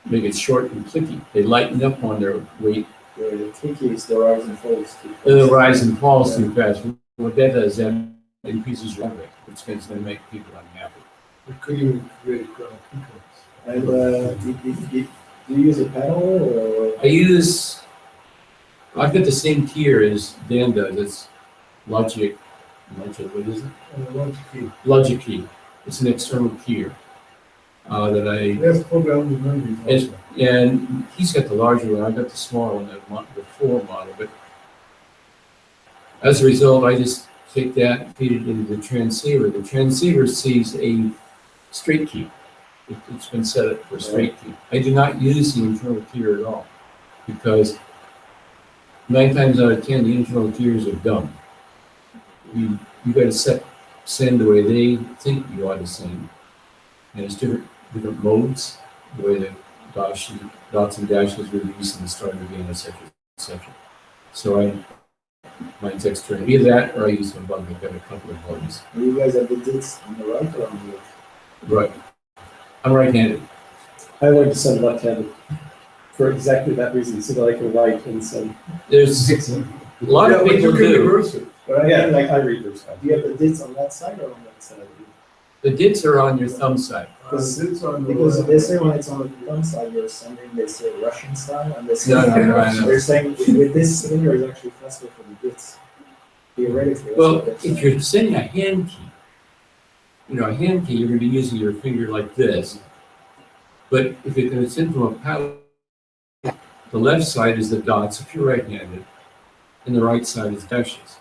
make it short and clicky. They lighten up on their weight.
The tricky is the rise and falls too.
The rise and falls too fast. What that does, that increases your rate, which can then make people unhappy.
We could even create ground keycodes.
And do you use a pedal or?
I've got the same tier as Dan does. It's Logic, what is it? Logic key. It's an external keyer that I.
There's programmable memories also.
And he's got the larger one. I got the smaller one, the 4 model. But as a result, I just take that, feed it into the transceiver. The transceiver sees a straight key. It's been set up for straight key. I do not use the internal keyer at all because 9 times out of 10, the internal keyers are dumb. You got to send the way they think you ought to send, and it's different modes, the way the dots and dashes release and start again, etc., etc. So mine's external. Either that, or I use my bug. I've got a couple of buttons.
You guys have the dits on the right or on the left?
Right. I'm right-handed.
I like to send left-handed for exactly that reason, so that I can write and send.
There's a lot of
but
people
you can
do.
reverse it.
But
Yeah, like I reverse.
do you have the dits on that side or on that side?
The dits are on your thumb side.
Dits on the
Because
left.
they say when it's on the thumb side, you're sending, they say Russian style, and they say,
No, I know.
they're saying with this finger is actually faster for the dits. Theoretically. that's
Well,
what they're
if
saying.
you're sending a hand key, a hand key, you're going to be using your finger like this. But if you're going to send from a paddle, the left side is the dots if you're right-handed, and the right side is dashes.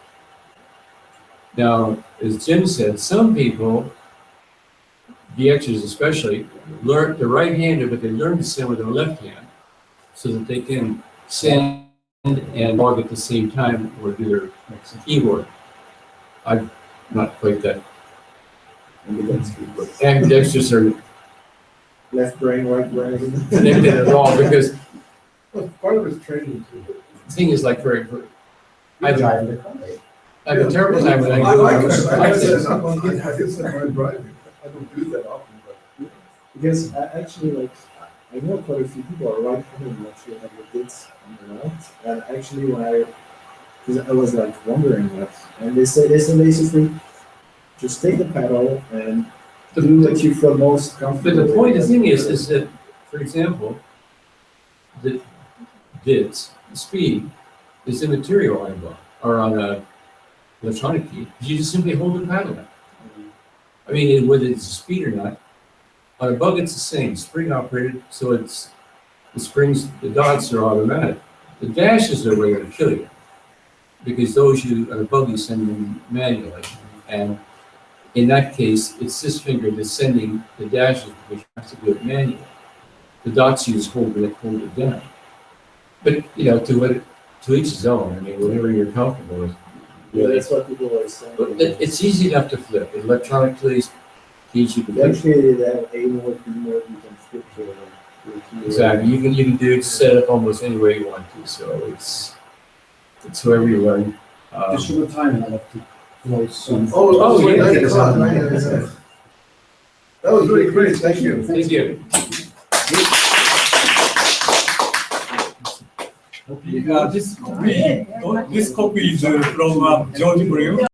Now, as Jim said, some people, DXers especially, learn the right-handed, but they learn to send with their left hand so that they can send and log at the same time or do their keyboard. I'm not quite that. Ambidextrous are
Left brain, right brain.
connected at all because
Well, part of it's training too.
the thing is like I have
Driving the car.
a terrible time when I
I
go.
said I'm driving. I don't do that often, but.
Because actually, like, I know quite a few people are right-handed and actually have the dits on the right. And actually, because I was like wondering that, and they say basically, just take the pedal and do what you feel most comfortable.
But the point, the
with.
thing is that, for example, the bits, the speed, is immaterial on a bug or on a electronic key. You just simply hold the paddle down. I mean, whether it's a speed or not, on a bug it's the same, spring operated, so it's the springs, the dots are automatic. The dashes are where going to kill you because those on a bug you send them manually, and in that case, it's this finger that's sending the dashes because you have to do it manually. The dots you just hold it down. But to each his own. I mean, whatever you're comfortable with.
Yeah, that's what people are saying.
But it's easy enough to flip. Electronically, keys you can flip.
Eventually, that A mode, B mode, you can flip your key.
Exactly. You can do it set up almost any way you want to. So it's however you learn.
Just for the time, I'll have to close soon.
Oh,
yeah.
yeah. That was really great. Thank you.
Thank you.
copy. This copy is from George Brew.